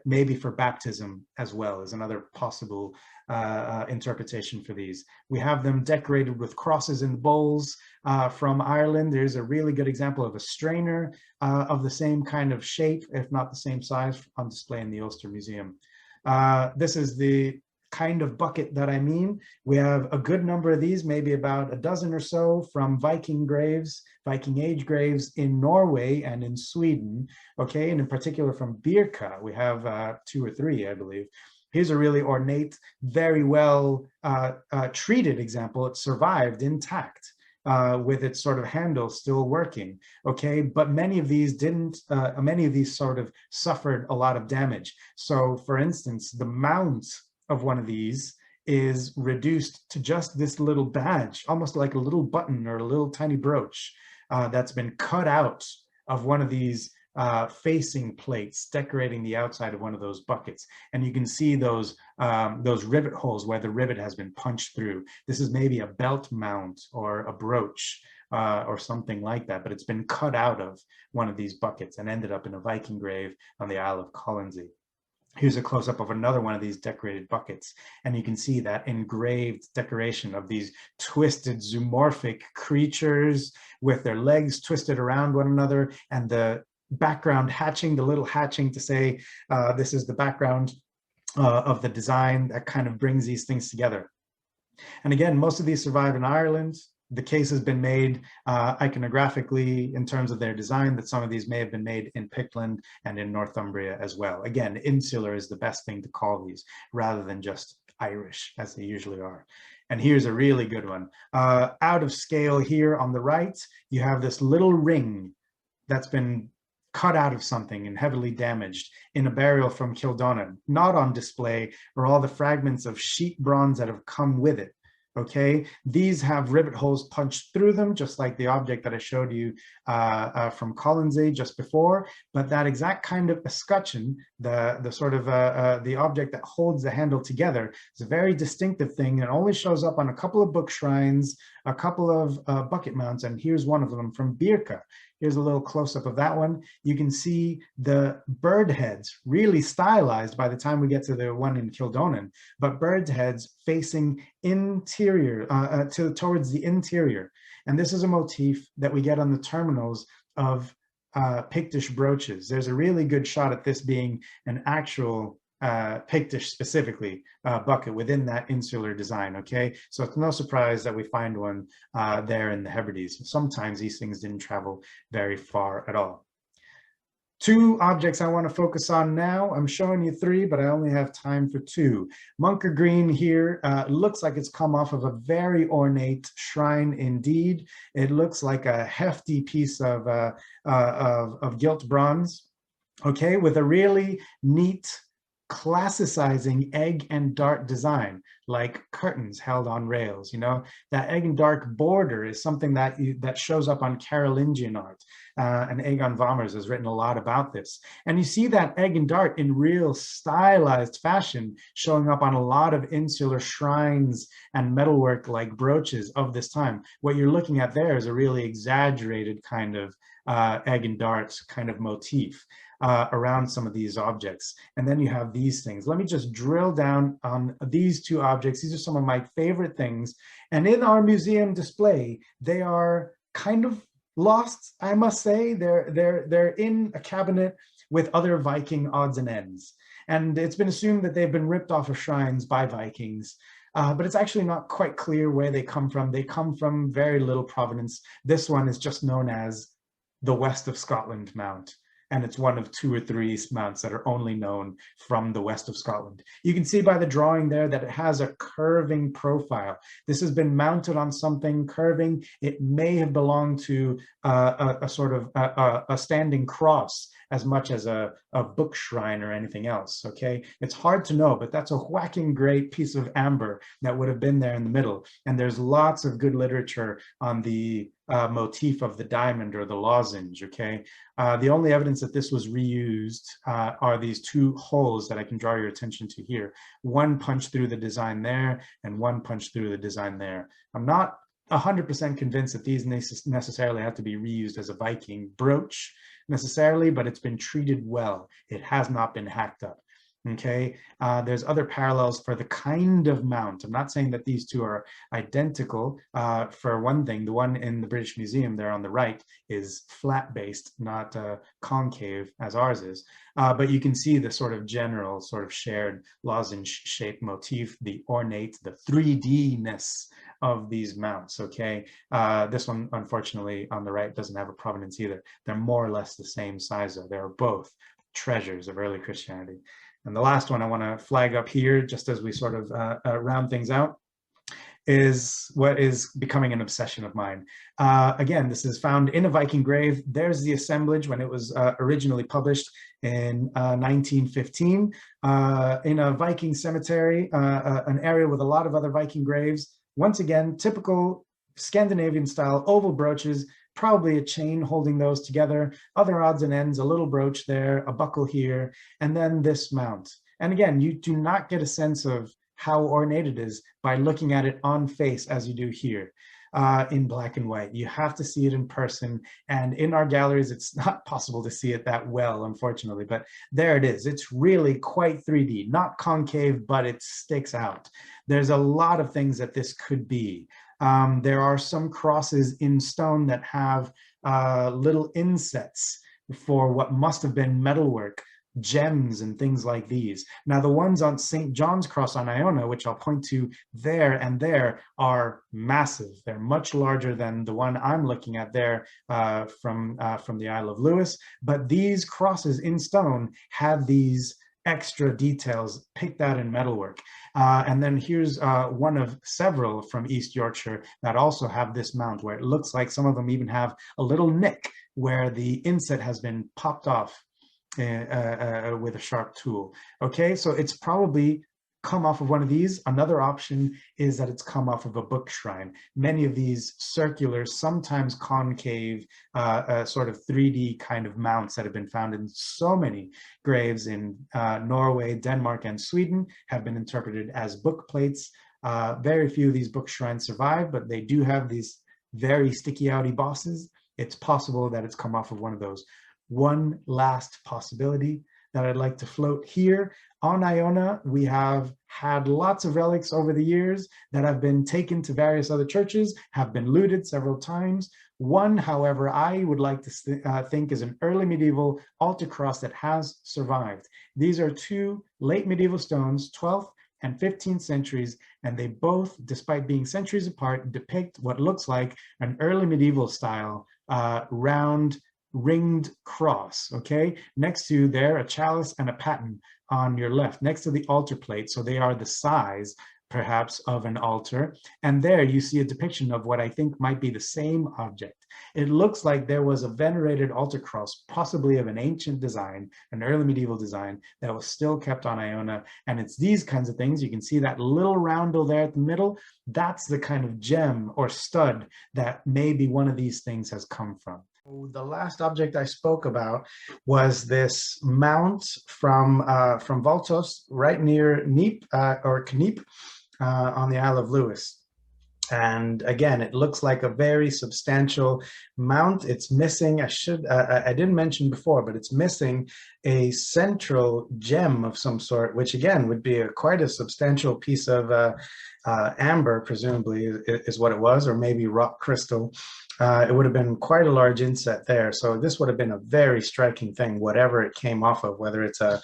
maybe for baptism as well, is another possible interpretation for these. We have them decorated with crosses and bowls from Ireland. There's a really good example of a strainer of the same kind of shape, if not the same size, on display in the Ulster Museum. This is the kind of bucket that I mean. We have a good number of these, maybe about a dozen or so, from Viking graves, Viking Age graves in Norway and in Sweden, okay, and in particular from Birka. We have 2 or 3, I believe. Here's a really ornate, very well treated example. It survived intact with its sort of handle still working, okay? But many of these didn't, many of these sort of suffered a lot of damage. So for instance, the mount of one of these is reduced to just this little badge, almost like a little button or a little tiny brooch that's been cut out of one of these facing plates decorating the outside of one of those buckets, and you can see those rivet holes where the rivet has been punched through. This is maybe a belt mount or a brooch or something like that, but it's been cut out of one of these buckets and ended up in a Viking grave on the Isle of Colonsay. Here's a close-up of another one of these decorated buckets, and you can see that engraved decoration of these twisted zoomorphic creatures with their legs twisted around one another, and the background hatching, the little hatching to say this is the background of the design that kind of brings these things together. And again, most of these survive in Ireland. The case has been made iconographically in terms of their design that some of these may have been made in Pictland and in Northumbria as well. Again, insular is the best thing to call these rather than just Irish, as they usually are. And here's a really good one. Out of scale here on the right, you have this little ring that's been cut out of something and heavily damaged in a burial from Kildonan. Not on display are all the fragments of sheet bronze that have come with it. Okay, these have rivet holes punched through them, just like the object that I showed you from Collinsay just before. But that exact kind of escutcheon, the sort of the object that holds the handle together, is a very distinctive thing. It only shows up on a couple of book shrines, a couple of bucket mounts, and here's one of them from Birka. Here's a little close-up of that one. You can see the bird heads really stylized by the time we get to the one in Kildonan, but bird heads facing interior towards the interior. And this is a motif that we get on the terminals of Pictish brooches. There's a really good shot at this being an actual Pictish specifically bucket within that insular design. Okay, so it's no surprise that we find one there in the Hebrides. Sometimes these things didn't travel very far at all. Two objects I want to focus on now. I'm showing you three, but I only have time for two. Munker Green here looks like it's come off of a very ornate shrine indeed. It looks like a hefty piece of gilt bronze, okay, with a really neat classicizing egg and dart design, like curtains held on rails. You know, that egg and dart border is something that shows up on Carolingian art, and Egon Vommers has written a lot about this. And you see that egg and dart in real stylized fashion showing up on a lot of insular shrines and metalwork like brooches of this time. What you're looking at there is a really exaggerated kind of egg and darts kind of motif around some of these objects. And then you have these things. Let me just drill down on these two objects. These are some of my favorite things. And in our museum display, they are kind of lost, I must say. They're in a cabinet with other Viking odds and ends. And it's been assumed that they've been ripped off of shrines by Vikings. But it's actually not quite clear where they come from. They come from very little provenance. This one is just known as the West of Scotland Mount. And it's one of two or three mounts that are only known from the west of Scotland. You can see by the drawing there that it has a curving profile. This has been mounted on something curving. It may have belonged to a sort of a standing cross as much as a book shrine or anything else, okay? It's hard to know, but that's a whacking great piece of amber that would have been there in the middle. And there's lots of good literature on the motif of the diamond or the lozenge, okay? The only evidence that this was reused are these two holes that I can draw your attention to here. One punched through the design there and one punched through the design there. I'm not 100% convinced that these necessarily have to be reused as a Viking brooch necessarily, but it's been treated well. It has not been hacked up. Okay, there's other parallels for the kind of mount. I'm not saying that these two are identical. For one thing, the one in the British Museum there on the right is flat-based, not concave as ours is. But you can see the sort of general, sort of shared lozenge-shaped motif, the ornate, the 3D-ness of these mounts, okay? This one, unfortunately, on the right doesn't have a provenance either. They're more or less the same size, though. They're both treasures of early Christianity. And the last one I want to flag up here, just as we sort of round things out, is what is becoming an obsession of mine. Again, this is found in a Viking grave. There's the assemblage when it was originally published in 1915 in a Viking cemetery, an area with a lot of other Viking graves. Once again, typical Scandinavian style oval brooches, probably a chain holding those together, other odds and ends, a little brooch there, a buckle here, and then this mount. And again, you do not get a sense of how ornate it is by looking at it on face as you do here in black and white. You have to see it in person, and in our galleries, it's not possible to see it that well, unfortunately, but there it is. It's really quite 3D, not concave, but it sticks out. There's a lot of things that this could be. There are some crosses in stone that have little insets for what must have been metalwork, gems and things like these. Now, the ones on St. John's Cross on Iona, which I'll point to there and there, are massive. They're much larger than the one I'm looking at there from the Isle of Lewis. But these crosses in stone have these extra details picked out in metalwork. And then here's one of several from East Yorkshire that also have this mount, where it looks like some of them even have a little nick where the inset has been popped off with a sharp tool. Okay, so it's probably come off of one of these. Another option is that it's come off of a book shrine. Many of these circular, sometimes concave, sort of 3D kind of mounts that have been found in so many graves in Norway, Denmark, and Sweden have been interpreted as book plates. Very few of these book shrines survive, but they do have these very sticky outy bosses. It's possible that it's come off of one of those. One last possibility that I'd like to float here. On Iona, we have had lots of relics over the years that have been taken to various other churches, have been looted several times. One, however, I would like to think is an early medieval altar cross that has survived. These are two late medieval stones, 12th and 15th centuries, and they both, despite being centuries apart, depict what looks like an early medieval style round ringed cross, okay? Next to there, a chalice and a paten on your left, next to the altar plate. So they are the size, perhaps, of an altar. And there you see a depiction of what I think might be the same object. It looks like there was a venerated altar cross, possibly of an ancient design, an early medieval design, that was still kept on Iona. And it's these kinds of things. You can see that little roundel there at the middle. That's the kind of gem or stud that maybe one of these things has come from. The last object I spoke about was this mount from Valtos, right near Neep or Kneep on the Isle of Lewis. And again, it looks like a very substantial mount. It's missing, I didn't mention before, but it's missing a central gem of some sort, which again would be quite a substantial piece of amber, presumably is what it was, or maybe rock crystal. It would have been quite a large inset there. So this would have been a very striking thing, whatever it came off of, whether it's a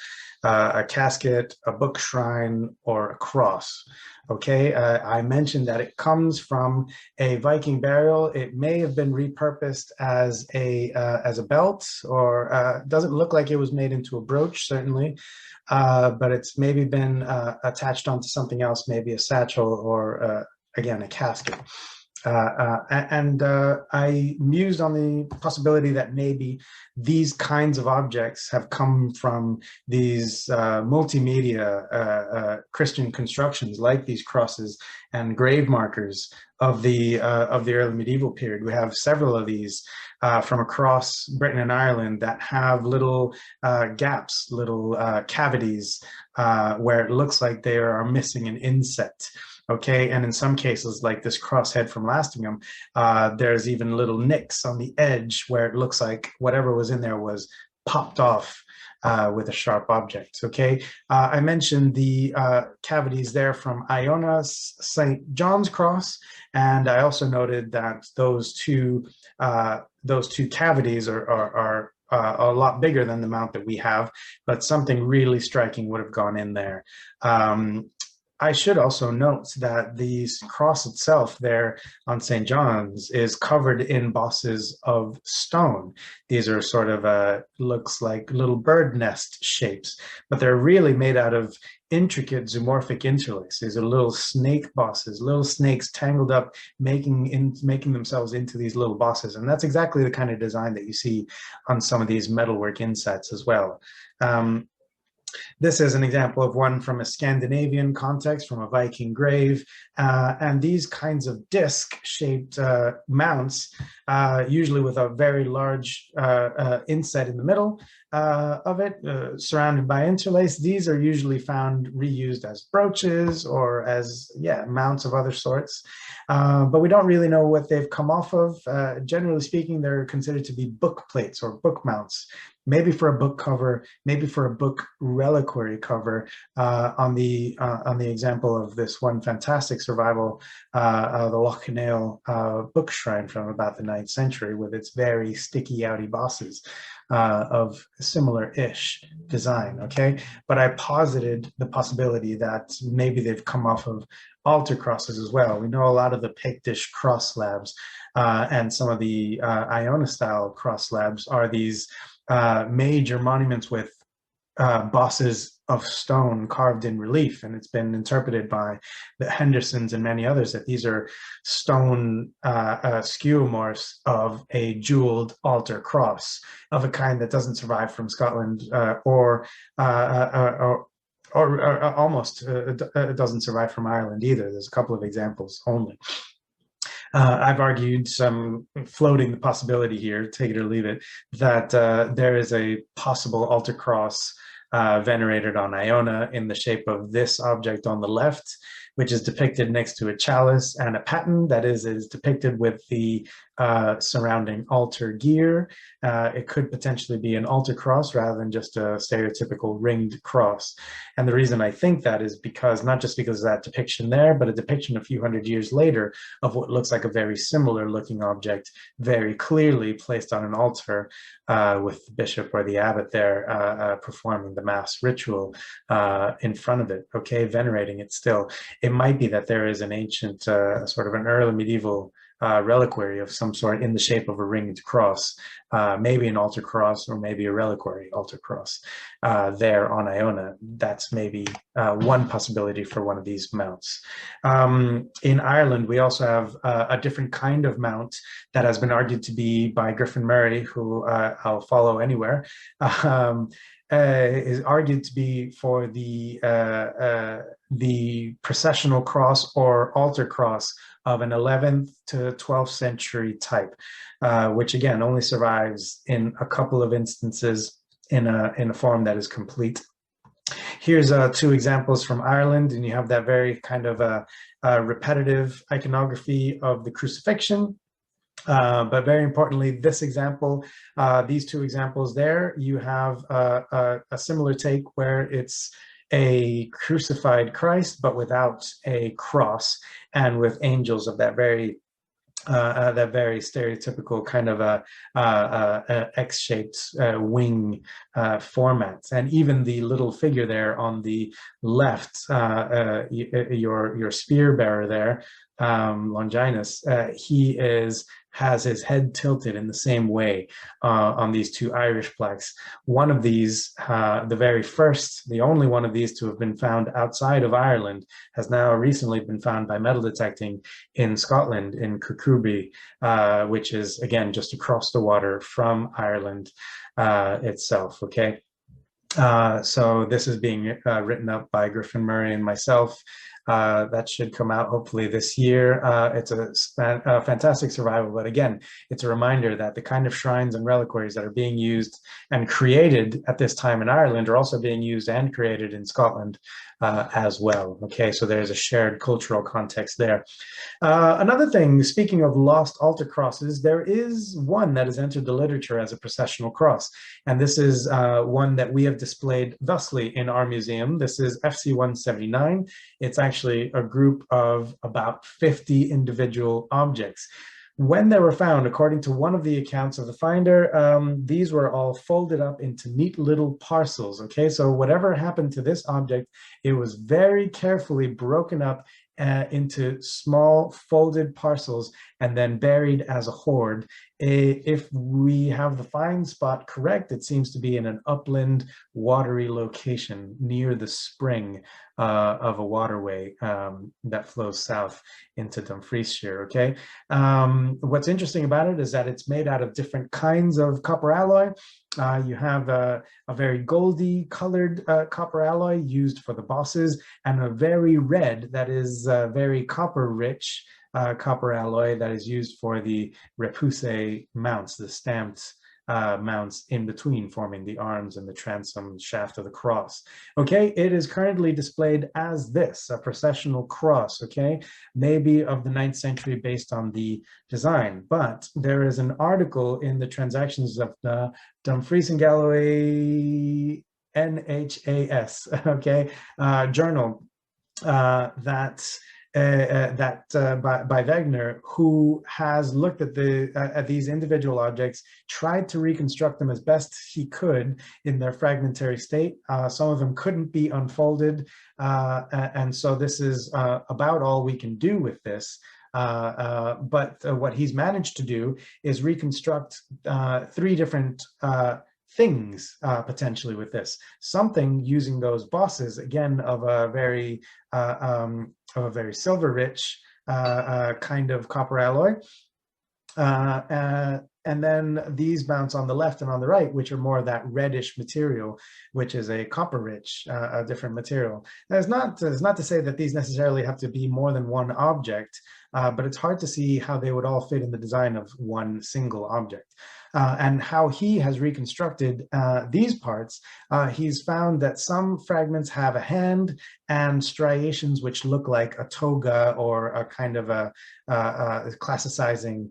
casket, a book shrine, or a cross. Okay, I mentioned that it comes from a Viking burial. It may have been repurposed as a belt, or doesn't look like it was made into a brooch, certainly, but it's maybe been attached onto something else, maybe a satchel or again a casket. I mused on the possibility that maybe these kinds of objects have come from these multimedia Christian constructions, like these crosses and grave markers of the early medieval period. We have several of these from across Britain and Ireland that have little gaps, little cavities where it looks like they are missing an inset. Okay, and in some cases, like this crosshead from Lastingham, there's even little nicks on the edge where it looks like whatever was in there was popped off with a sharp object. Okay, I mentioned the cavities there from Iona's St. John's Cross, and I also noted that those two cavities are a lot bigger than the mount that we have, but something really striking would have gone in there. I should also note that the cross itself there on St. John's is covered in bosses of stone. These are sort of, looks like little bird nest shapes, but they're really made out of intricate zoomorphic interlace. These are little snake bosses, little snakes tangled up, making themselves into these little bosses. And that's exactly the kind of design that you see on some of these metalwork insets as well. This is an example of one from a Scandinavian context, from a Viking grave. And these kinds of disc-shaped mounts, usually with a very large inset in the middle of it, surrounded by interlace, these are usually found reused as brooches or as, mounts of other sorts. But we don't really know what they've come off of. Generally speaking, they're considered to be book plates or book mounts, maybe for a book cover, maybe for a book reliquary cover. On the example of this one fantastic survival, the Lochaneil book shrine from about the 9th century, with its very sticky outy bosses of similar-ish design, okay? But I posited the possibility that maybe they've come off of altar crosses as well. We know a lot of the Pictish cross slabs and some of the Iona-style cross slabs are these major monuments with bosses of stone carved in relief, and it's been interpreted by the Hendersons and many others that these are stone skeuomorphs of a jeweled altar cross of a kind that doesn't survive from Scotland or or almost, it doesn't survive from Ireland either. There's a couple of examples only. I've argued some floating the possibility here, take it or leave it, that there is a possible altar cross venerated on Iona in the shape of this object on the left, which is depicted next to a chalice and a paten that is depicted with the surrounding altar gear. It could potentially be an altar cross rather than just a stereotypical ringed cross. And the reason I think that is because, not just because of that depiction there, but a depiction a few hundred years later of what looks like a very similar looking object, very clearly placed on an altar with the bishop or the abbot there performing the mass ritual in front of it, okay, venerating it still. It might be that there is an ancient, sort of an early medieval reliquary of some sort in the shape of a ringed cross, maybe an altar cross or maybe a reliquary altar cross there on Iona. That's maybe one possibility for one of these mounts. In Ireland, we also have a different kind of mount that has been argued to be by Griffin Murray, who I'll follow anywhere. Is argued to be for the processional cross or altar cross of an 11th to 12th century type, which again only survives in a couple of instances in a form that is complete. Here's two examples from Ireland, and you have that very kind of repetitive iconography of the crucifixion. But very importantly, this example, these two examples there, you have a similar take where it's a crucified Christ, but without a cross, and with angels of that very stereotypical kind of a X-shaped wing format. And even the little figure there on the left, your spear bearer there, Longinus, he has his head tilted in the same way on these two Irish plaques. One of these, the very first, the only one of these to have been found outside of Ireland, has now recently been found by metal detecting in Scotland, in Crucible, which is, again, just across the water from Ireland itself, okay? So this is being written up by Griffin Murray and myself. That should come out hopefully this year. It's a fantastic survival, but again, it's a reminder that the kind of shrines and reliquaries that are being used and created at this time in Ireland are also being used and created in Scotland as well. Okay, so there's a shared cultural context there. Another thing, speaking of lost altar crosses, there is one that has entered the literature as a processional cross, and this is one that we have displayed thusly in our museum. This is FC 179. It's actually a group of about 50 individual objects. When they were found, according to one of the accounts of the finder, these were all folded up into neat little parcels, okay? So whatever happened to this object, it was very carefully broken up into small folded parcels and then buried as a hoard. If we have the find spot correct, it seems to be in an upland watery location near the spring of a waterway that flows south into Dumfriesshire, okay? What's interesting about it is that it's made out of different kinds of copper alloy. You have a very goldy colored copper alloy used for the bosses, and a very red, that is very copper rich copper alloy that is used for the repousse mounts, the stamped mounts in between, forming the arms and the transom shaft of the cross. Okay, it is currently displayed as this, a processional cross, okay, maybe of the 9th century based on the design. But there is an article in the Transactions of the Dumfries and Galloway NHAS, okay, journal by Wegener, who has looked at these individual objects, tried to reconstruct them as best he could in their fragmentary state. Some of them couldn't be unfolded, and so this is about all we can do with this. But what he's managed to do is reconstruct 3 different things potentially with this. Something using those bosses, again, of a very silver rich kind of copper alloy. And then these mounts on the left and on the right, which are more of that reddish material, which is a copper-rich, a different material. That's not to say that these necessarily have to be more than one object, but it's hard to see how they would all fit in the design of one single object. And how he has reconstructed these parts, he's found that some fragments have a hand and striations which look like a toga or a kind of a classicizing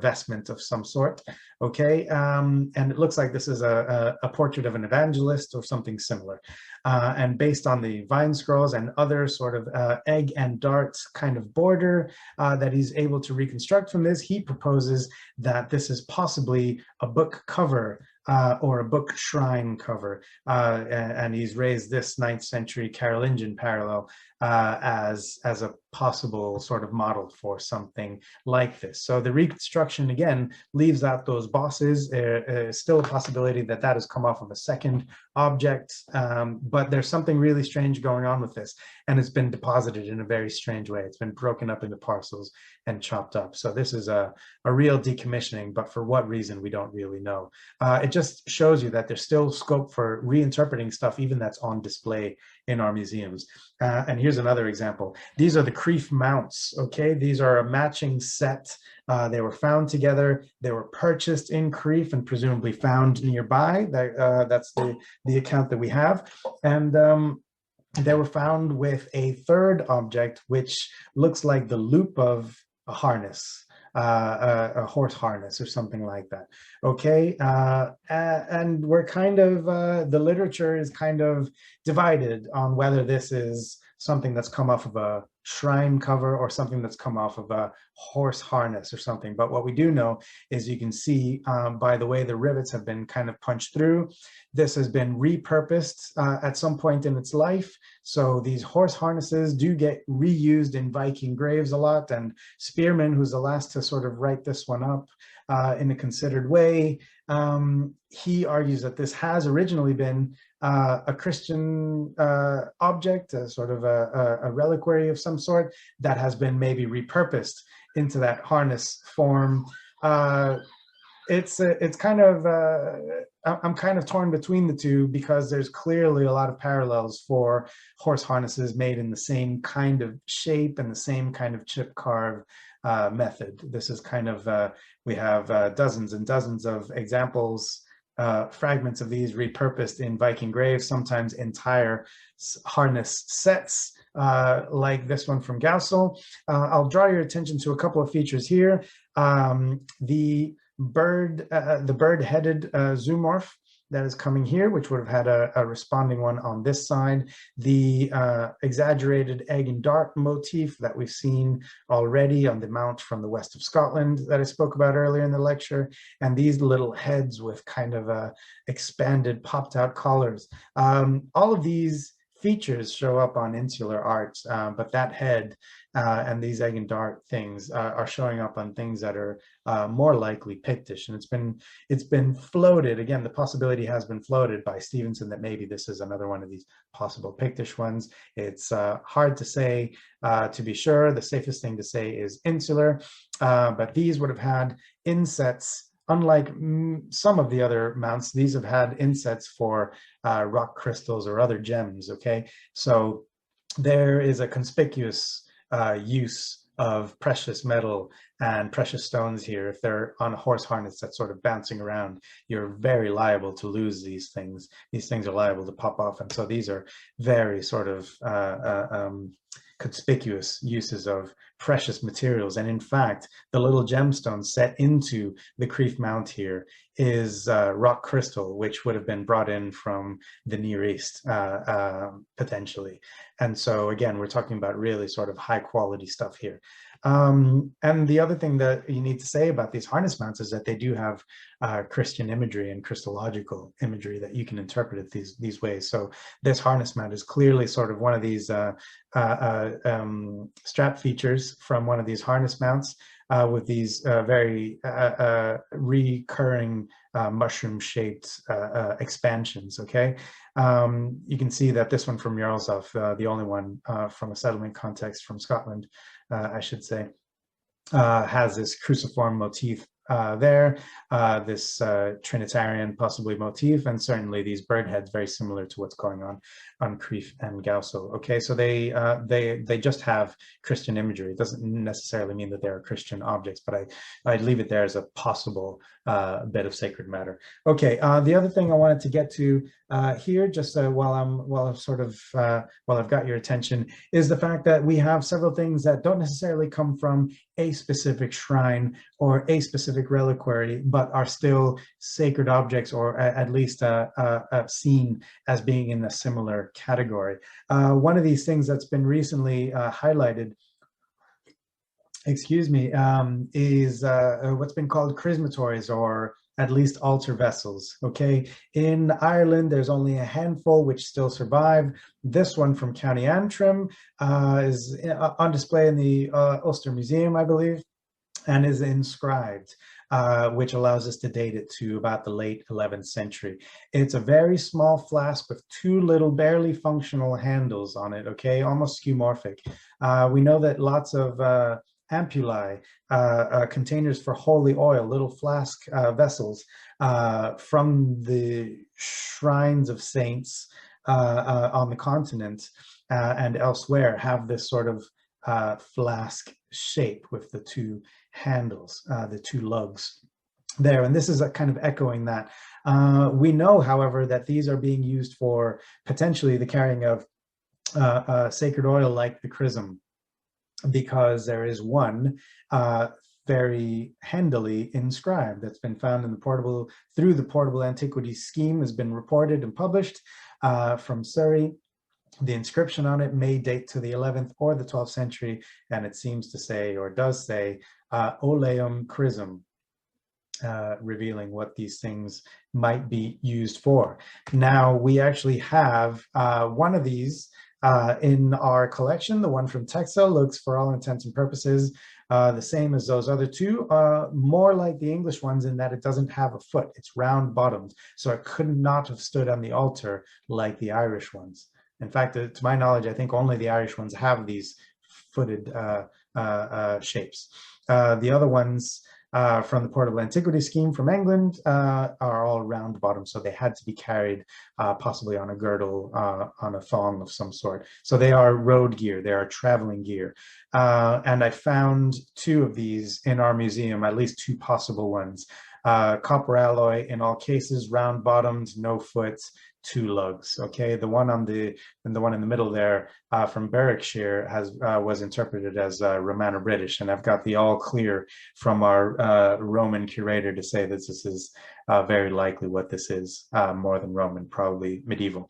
vestment of some sort. Okay, and it looks like this is a portrait of an evangelist or something similar. And based on the vine scrolls and other sort of egg and dart kind of border that he's able to reconstruct from this, he proposes that this is possibly a book cover or a book shrine cover. And he's raised this 9th century Carolingian parallel as a possible sort of model for something like this. So the reconstruction, again, leaves out those bosses. Still a possibility that that has come off of a second object, but there's something really strange going on with this, and it's been deposited in a very strange way. It's been broken up into parcels and chopped up. So this is a real decommissioning, but for what reason, we don't really know. It just shows you that there's still scope for reinterpreting stuff, even that's on display in our museums. And here's another example. These are the Crieff mounts, okay? These are a matching set. They were found together. They were purchased in Crieff and presumably found nearby. That's the account that we have. And they were found with a third object, which looks like the loop of a harness. A horse harness or something like that. Okay, and we're kind of, the literature is kind of divided on whether this is something that's come off of a shrine cover or something that's come off of a horse harness or something. But what we do know is you can see by the way the rivets have been kind of punched through, this has been repurposed at some point in its life. So these horse harnesses do get reused in Viking graves a lot, and Spearman, who's the last to sort of write this one up in a considered way, he argues that this has originally been a Christian object, a sort of a reliquary of some sort that has been maybe repurposed into that harness form. It's kind of, I'm kind of torn between the two, because there's clearly a lot of parallels for horse harnesses made in the same kind of shape and the same kind of chip carve method. This is kind of, we have dozens and dozens of examples, fragments of these repurposed in Viking graves, sometimes entire harness sets, like this one from Gaussel. I'll draw your attention to a couple of features here. The bird-headed zoomorph that is coming here, which would have had a responding one on this side. The exaggerated egg and dart motif that we've seen already on the mount from the west of Scotland that I spoke about earlier in the lecture, and these little heads with kind of expanded, popped out collars. All of these features show up on insular art, but that head and these egg and dart things are showing up on things that are more likely Pictish, and it's been floated. Again, the possibility has been floated by Stevenson that maybe this is another one of these possible Pictish ones. It's hard to say to be sure. The safest thing to say is insular, but these would have had insets. Unlike some of the other mounts, these have had insets for rock crystals or other gems, okay? So there is a conspicuous use of precious metal and precious stones here. If they're on a horse harness that's sort of bouncing around, you're very liable to lose these things. These things are liable to pop off, and so these are very sort of conspicuous uses of precious materials. And in fact, the little gemstone set into the Crieff mount here is rock crystal, which would have been brought in from the Near East, potentially. And so again, we're talking about really sort of high quality stuff here. And the other thing that you need to say about these harness mounts is that they do have Christian imagery and Christological imagery that you can interpret it these ways. So this harness mount is clearly sort of one of these strap features from one of these harness mounts with these very recurring mushroom-shaped expansions, okay? You can see that this one from Jarlshof, the only one from a settlement context from Scotland, I should say. has this cruciform motif there, this Trinitarian possibly motif, and certainly these bird heads very similar to what's going on Crieff and Gauso. Okay, so they just have Christian imagery. It doesn't necessarily mean that they are Christian objects, but I'd leave it there as a possible bit of sacred matter. Okay, the other thing I wanted to get to here, just while I've got your attention, is the fact that we have several things that don't necessarily come from a specific shrine or a specific reliquary, but are still sacred objects, or at least seen as being in a similar category. One of these things that's been recently highlighted, excuse me, is what's been called chrismatories, or at least altar vessels. Okay, in Ireland, there's only a handful which still survive. This one from County Antrim is on display in the Ulster Museum, I believe, and is inscribed, which allows us to date it to about the late 11th century. It's a very small flask with two little, barely functional handles on it, okay, almost skeuomorphic. We know that lots of ampullae, containers for holy oil, little flask vessels from the shrines of saints on the continent and elsewhere, have this sort of flask shape with the two handles, the two lugs there. And this is a kind of echoing that. We know, however, that these are being used for potentially the carrying of sacred oil like the chrism, because there is one very handily inscribed that's been found in the through the Portable Antiquities Scheme, has been reported and published from Surrey. The inscription on it may date to the 11th or the 12th century, and it seems to say, or does say, Oleum Chrism, revealing what these things might be used for. Now, we actually have one of these in our collection. The one from Texel looks, for all intents and purposes, the same as those other two, more like the English ones in that it doesn't have a foot. It's round bottomed, so it could not have stood on the altar like the Irish ones. In fact, to my knowledge, I think only the Irish ones have these footed shapes. The other ones from the Portable Antiquities Scheme from England are all round bottom, so they had to be carried possibly on a girdle, on a thong of some sort. So they are road gear, they are traveling gear. And I found two of these in our museum, at least two possible ones. Copper alloy in all cases, round bottomed, no foot, two lugs. Okay, the one in the middle there from Berwickshire was interpreted as Romano-British, and I've got the all clear from our Roman curator to say that this is very likely what this is, more than Roman, probably medieval.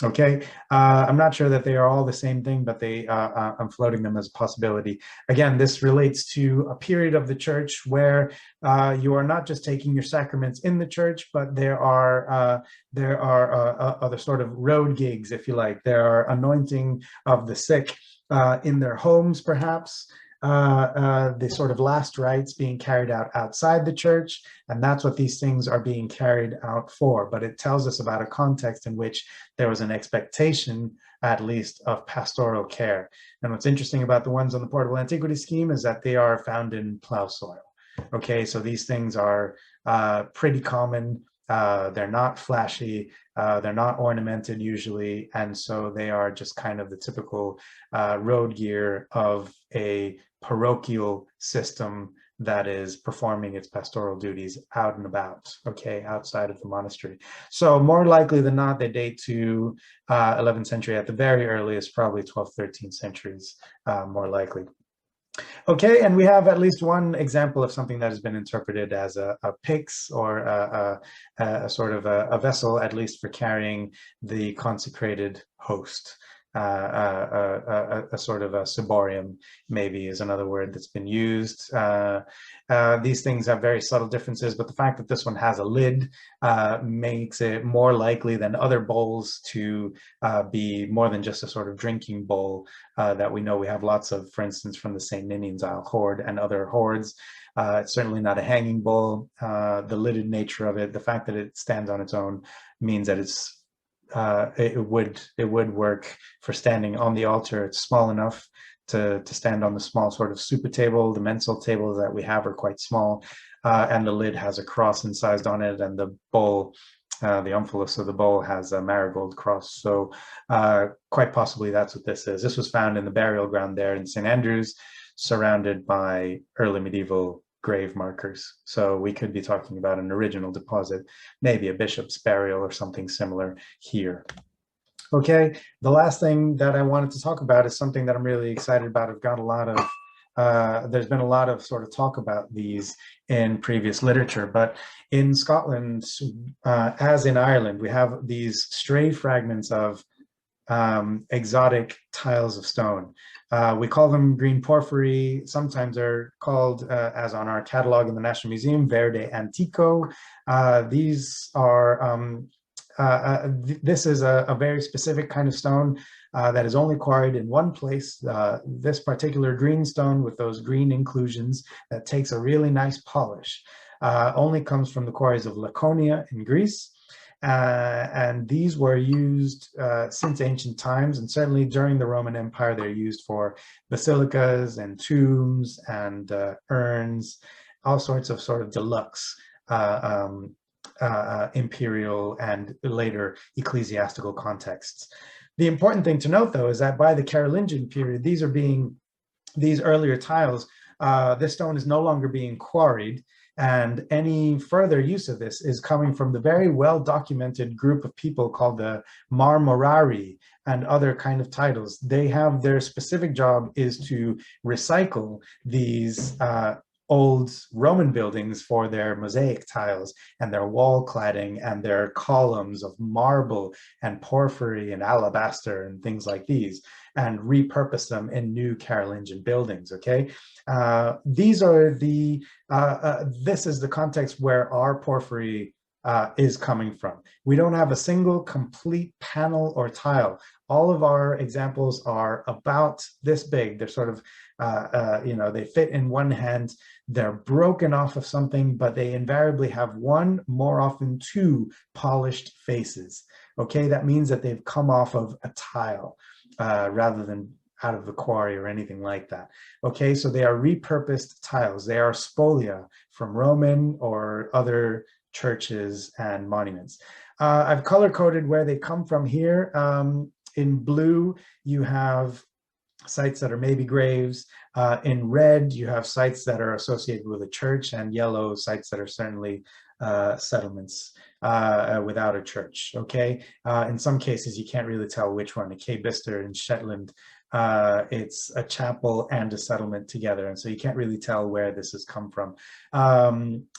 Okay, I'm not sure that they are all the same thing, but I'm floating them as a possibility. Again, this relates to a period of the church where you are not just taking your sacraments in the church, but there are other sort of road gigs, if you like. There are anointing of the sick in their homes, perhaps. The sort of last rites being carried out outside the church, and that's what these things are being carried out for. But it tells us about a context in which there was an expectation, at least, of pastoral care. And what's interesting about the ones on the Portable Antiquity Scheme is that they are found in plow soil. Okay, so these things are pretty common. They're not flashy, they're not ornamented usually, and so they are just kind of the typical road gear of a parochial system that is performing its pastoral duties out and about, okay, outside of the monastery. So more likely than not, they date to 11th century at the very earliest, probably 12th, 13th centuries, more likely. Okay, and we have at least one example of something that has been interpreted as a pyx, or a sort of a vessel, at least for carrying the consecrated host. A sort of a ciborium, maybe, is another word that's been used. These things have very subtle differences, but the fact that this one has a lid makes it more likely than other bowls to be more than just a sort of drinking bowl that we know we have lots of, for instance, from the St. Ninian's Isle hoard and other hoards. It's certainly not a hanging bowl. The lidded nature of it, the fact that it stands on its own, means that it would work for standing on the altar. It's small enough to stand on the small sort of super table. The mensal tables that we have are quite small, and the lid has a cross incised on it, and the bowl, the omphalos of the bowl, has a marigold cross. So quite possibly that's what this is. This was found in the burial ground there in St. Andrews, surrounded by early medieval grave markers. So we could be talking about an original deposit, maybe a bishop's burial or something similar here. Okay, the last thing that I wanted to talk about is something that I'm really excited about. I've got a lot of, there's been a lot of sort of talk about these in previous literature, but in Scotland, as in Ireland, we have these stray fragments of exotic tiles of stone. We call them green porphyry. Sometimes they're called, as on our catalog in the National Museum, verde antico. These are, this is a very specific kind of stone that is only quarried in one place. This particular green stone with those green inclusions that takes a really nice polish only comes from the quarries of Laconia in Greece. And these were used since ancient times, and certainly during the Roman Empire, they're used for basilicas and tombs and urns, all sorts of sort of deluxe imperial and later ecclesiastical contexts. The important thing to note, though, is that by the Carolingian period, these earlier tiles, this stone is no longer being quarried, and any further use of this is coming from the very well-documented group of people called the Marmorari and other kind of titles. They have their specific job is to recycle these old Roman buildings for their mosaic tiles and their wall cladding and their columns of marble and porphyry and alabaster and things like these, and repurpose them in new Carolingian buildings. Okay, these are the this is the context where our porphyry is coming from. We don't have a single complete panel or tile. All of our examples are about this big. They're sort of, you know, they fit in one hand. They're broken off of something, but they invariably have one, more often two, polished faces. Okay, that means that they've come off of a tile rather than out of the quarry or anything like that. Okay, so they are repurposed tiles. They are spolia from Roman or other churches and monuments. I've color-coded where they come from here. In blue, you have sites that are maybe graves. In red, you have sites that are associated with a church, and yellow, sites that are certainly settlements without a church. Okay, in some cases, you can't really tell which one. In Cape Bister in Shetland, it's a chapel and a settlement together, and so you can't really tell where this has come from.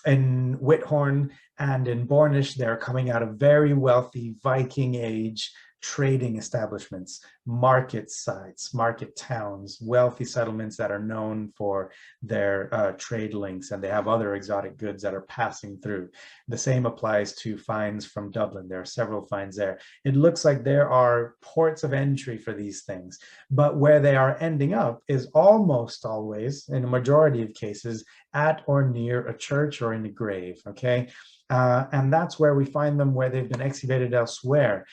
In Whithorn and in Bornish, they're coming out of very wealthy Viking Age trading establishments, market sites, market towns, wealthy settlements that are known for their trade links, and they have other exotic goods that are passing through. The same applies to finds from Dublin. There are several finds there. It looks like there are ports of entry for these things, but where they are ending up is almost always, in a majority of cases, at or near a church or in a grave, okay? And that's where we find them, where they've been excavated elsewhere.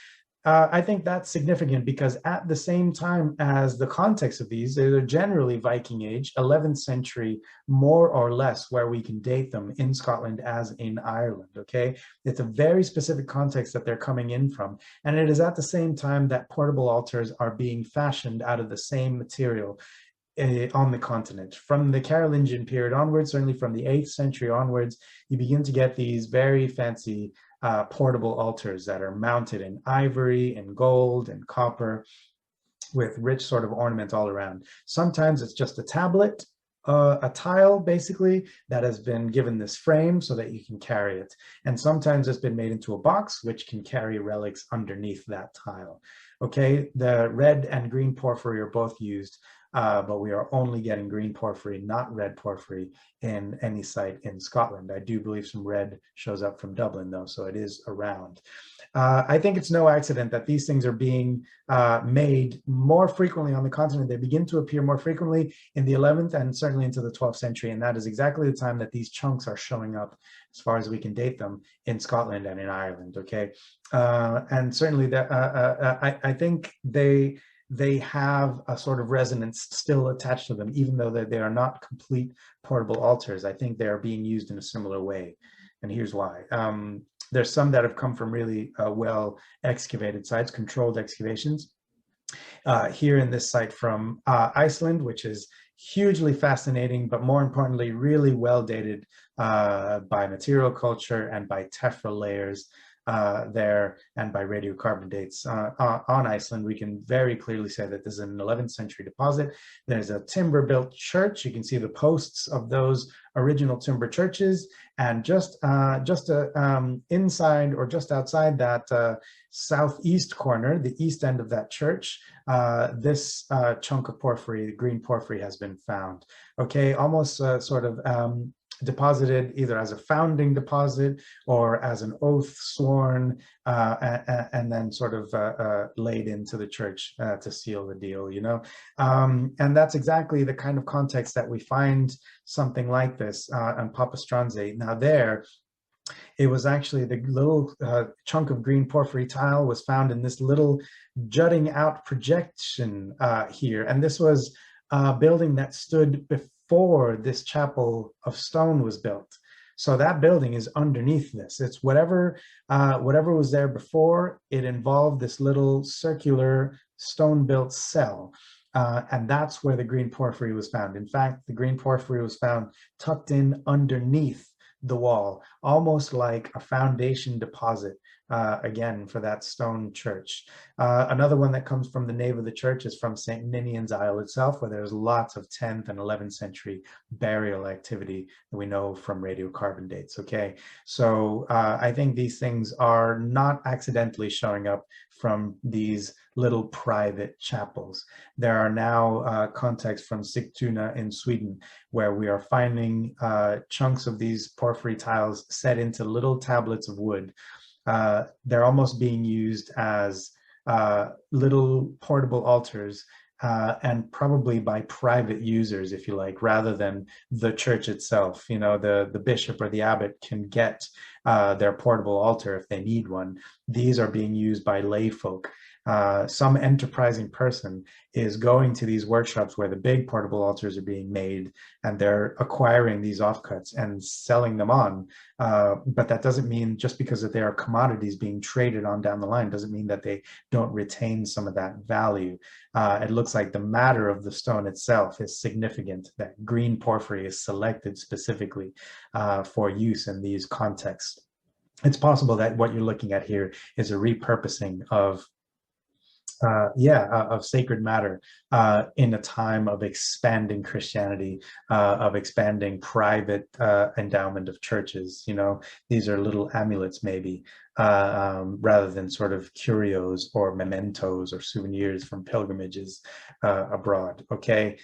I think that's significant because at the same time as the context of these, they're generally Viking Age, 11th century, more or less, where we can date them in Scotland as in Ireland, okay? It's a very specific context that they're coming in from. And it is at the same time that portable altars are being fashioned out of the same material on the continent. From the Carolingian period onwards, certainly from the 8th century onwards, you begin to get these very fancy portable altars that are mounted in ivory and gold and copper with rich sort of ornament all around. Sometimes it's just a tablet, a tile basically, that has been given this frame so that you can carry it. And sometimes it's been made into a box which can carry relics underneath that tile. Okay, the red and green porphyry are both used, but we are only getting green porphyry, not red porphyry, in any site in Scotland. I do believe some red shows up from Dublin, though, so it is around. I think it's no accident that these things are being made more frequently on the continent. They begin to appear more frequently in the 11th and certainly into the 12th century, and that is exactly the time that these chunks are showing up, as far as we can date them, in Scotland and in Ireland, okay? And certainly that, I think they have a sort of resonance still attached to them, even though they are not complete portable altars. I think they are being used in a similar way. And here's why. There's some that have come from really well excavated sites, controlled excavations. Here in this site from Iceland, which is hugely fascinating, but more importantly, really well dated by material culture and by tephra layers there, and by radiocarbon dates on Iceland. We can very clearly say that this is an 11th century deposit. There's a timber-built church. You can see the posts of those original timber churches, and just inside or just outside that southeast corner, the east end of that church, this chunk of porphyry, green porphyry, has been found. Okay, almost sort of deposited either as a founding deposit or as an oath sworn, and then sort of laid into the church to seal the deal, you know. And that's exactly the kind of context that we find something like this on Papa Stranze. Now there, it was actually the little chunk of green porphyry tile was found in this little jutting out projection here. And this was a building that stood before this chapel of stone was built. So that building is underneath this. It's whatever was there before. It involved this little circular stone-built cell. And that's where the green porphyry was found. In fact, the green porphyry was found tucked in underneath the wall, almost like a foundation deposit, again, for that stone church. Another one that comes from the nave of the church is from St. Ninian's Isle itself, where there's lots of 10th and 11th century burial activity that we know from radiocarbon dates, okay? So I think these things are not accidentally showing up from these little private chapels. There are now contexts from Sigtuna in Sweden, where we are finding chunks of these porphyry tiles set into little tablets of wood. They're almost being used as little portable altars, and probably by private users, if you like, rather than the church itself. You know, the bishop or the abbot can get their portable altar if they need one. These are being used by lay folk. Some enterprising person is going to these workshops where the big portable altars are being made, and they're acquiring these offcuts and selling them on. But that doesn't mean, just because they are commodities being traded on down the line, doesn't mean that they don't retain some of that value. It looks like the matter of the stone itself is significant, that green porphyry is selected specifically for use in these contexts. It's possible that what you're looking at here is a repurposing of of sacred matter in a time of expanding Christianity, of expanding private endowment of churches. You know, these are little amulets maybe, rather than sort of curios or mementos or souvenirs from pilgrimages abroad. Okay,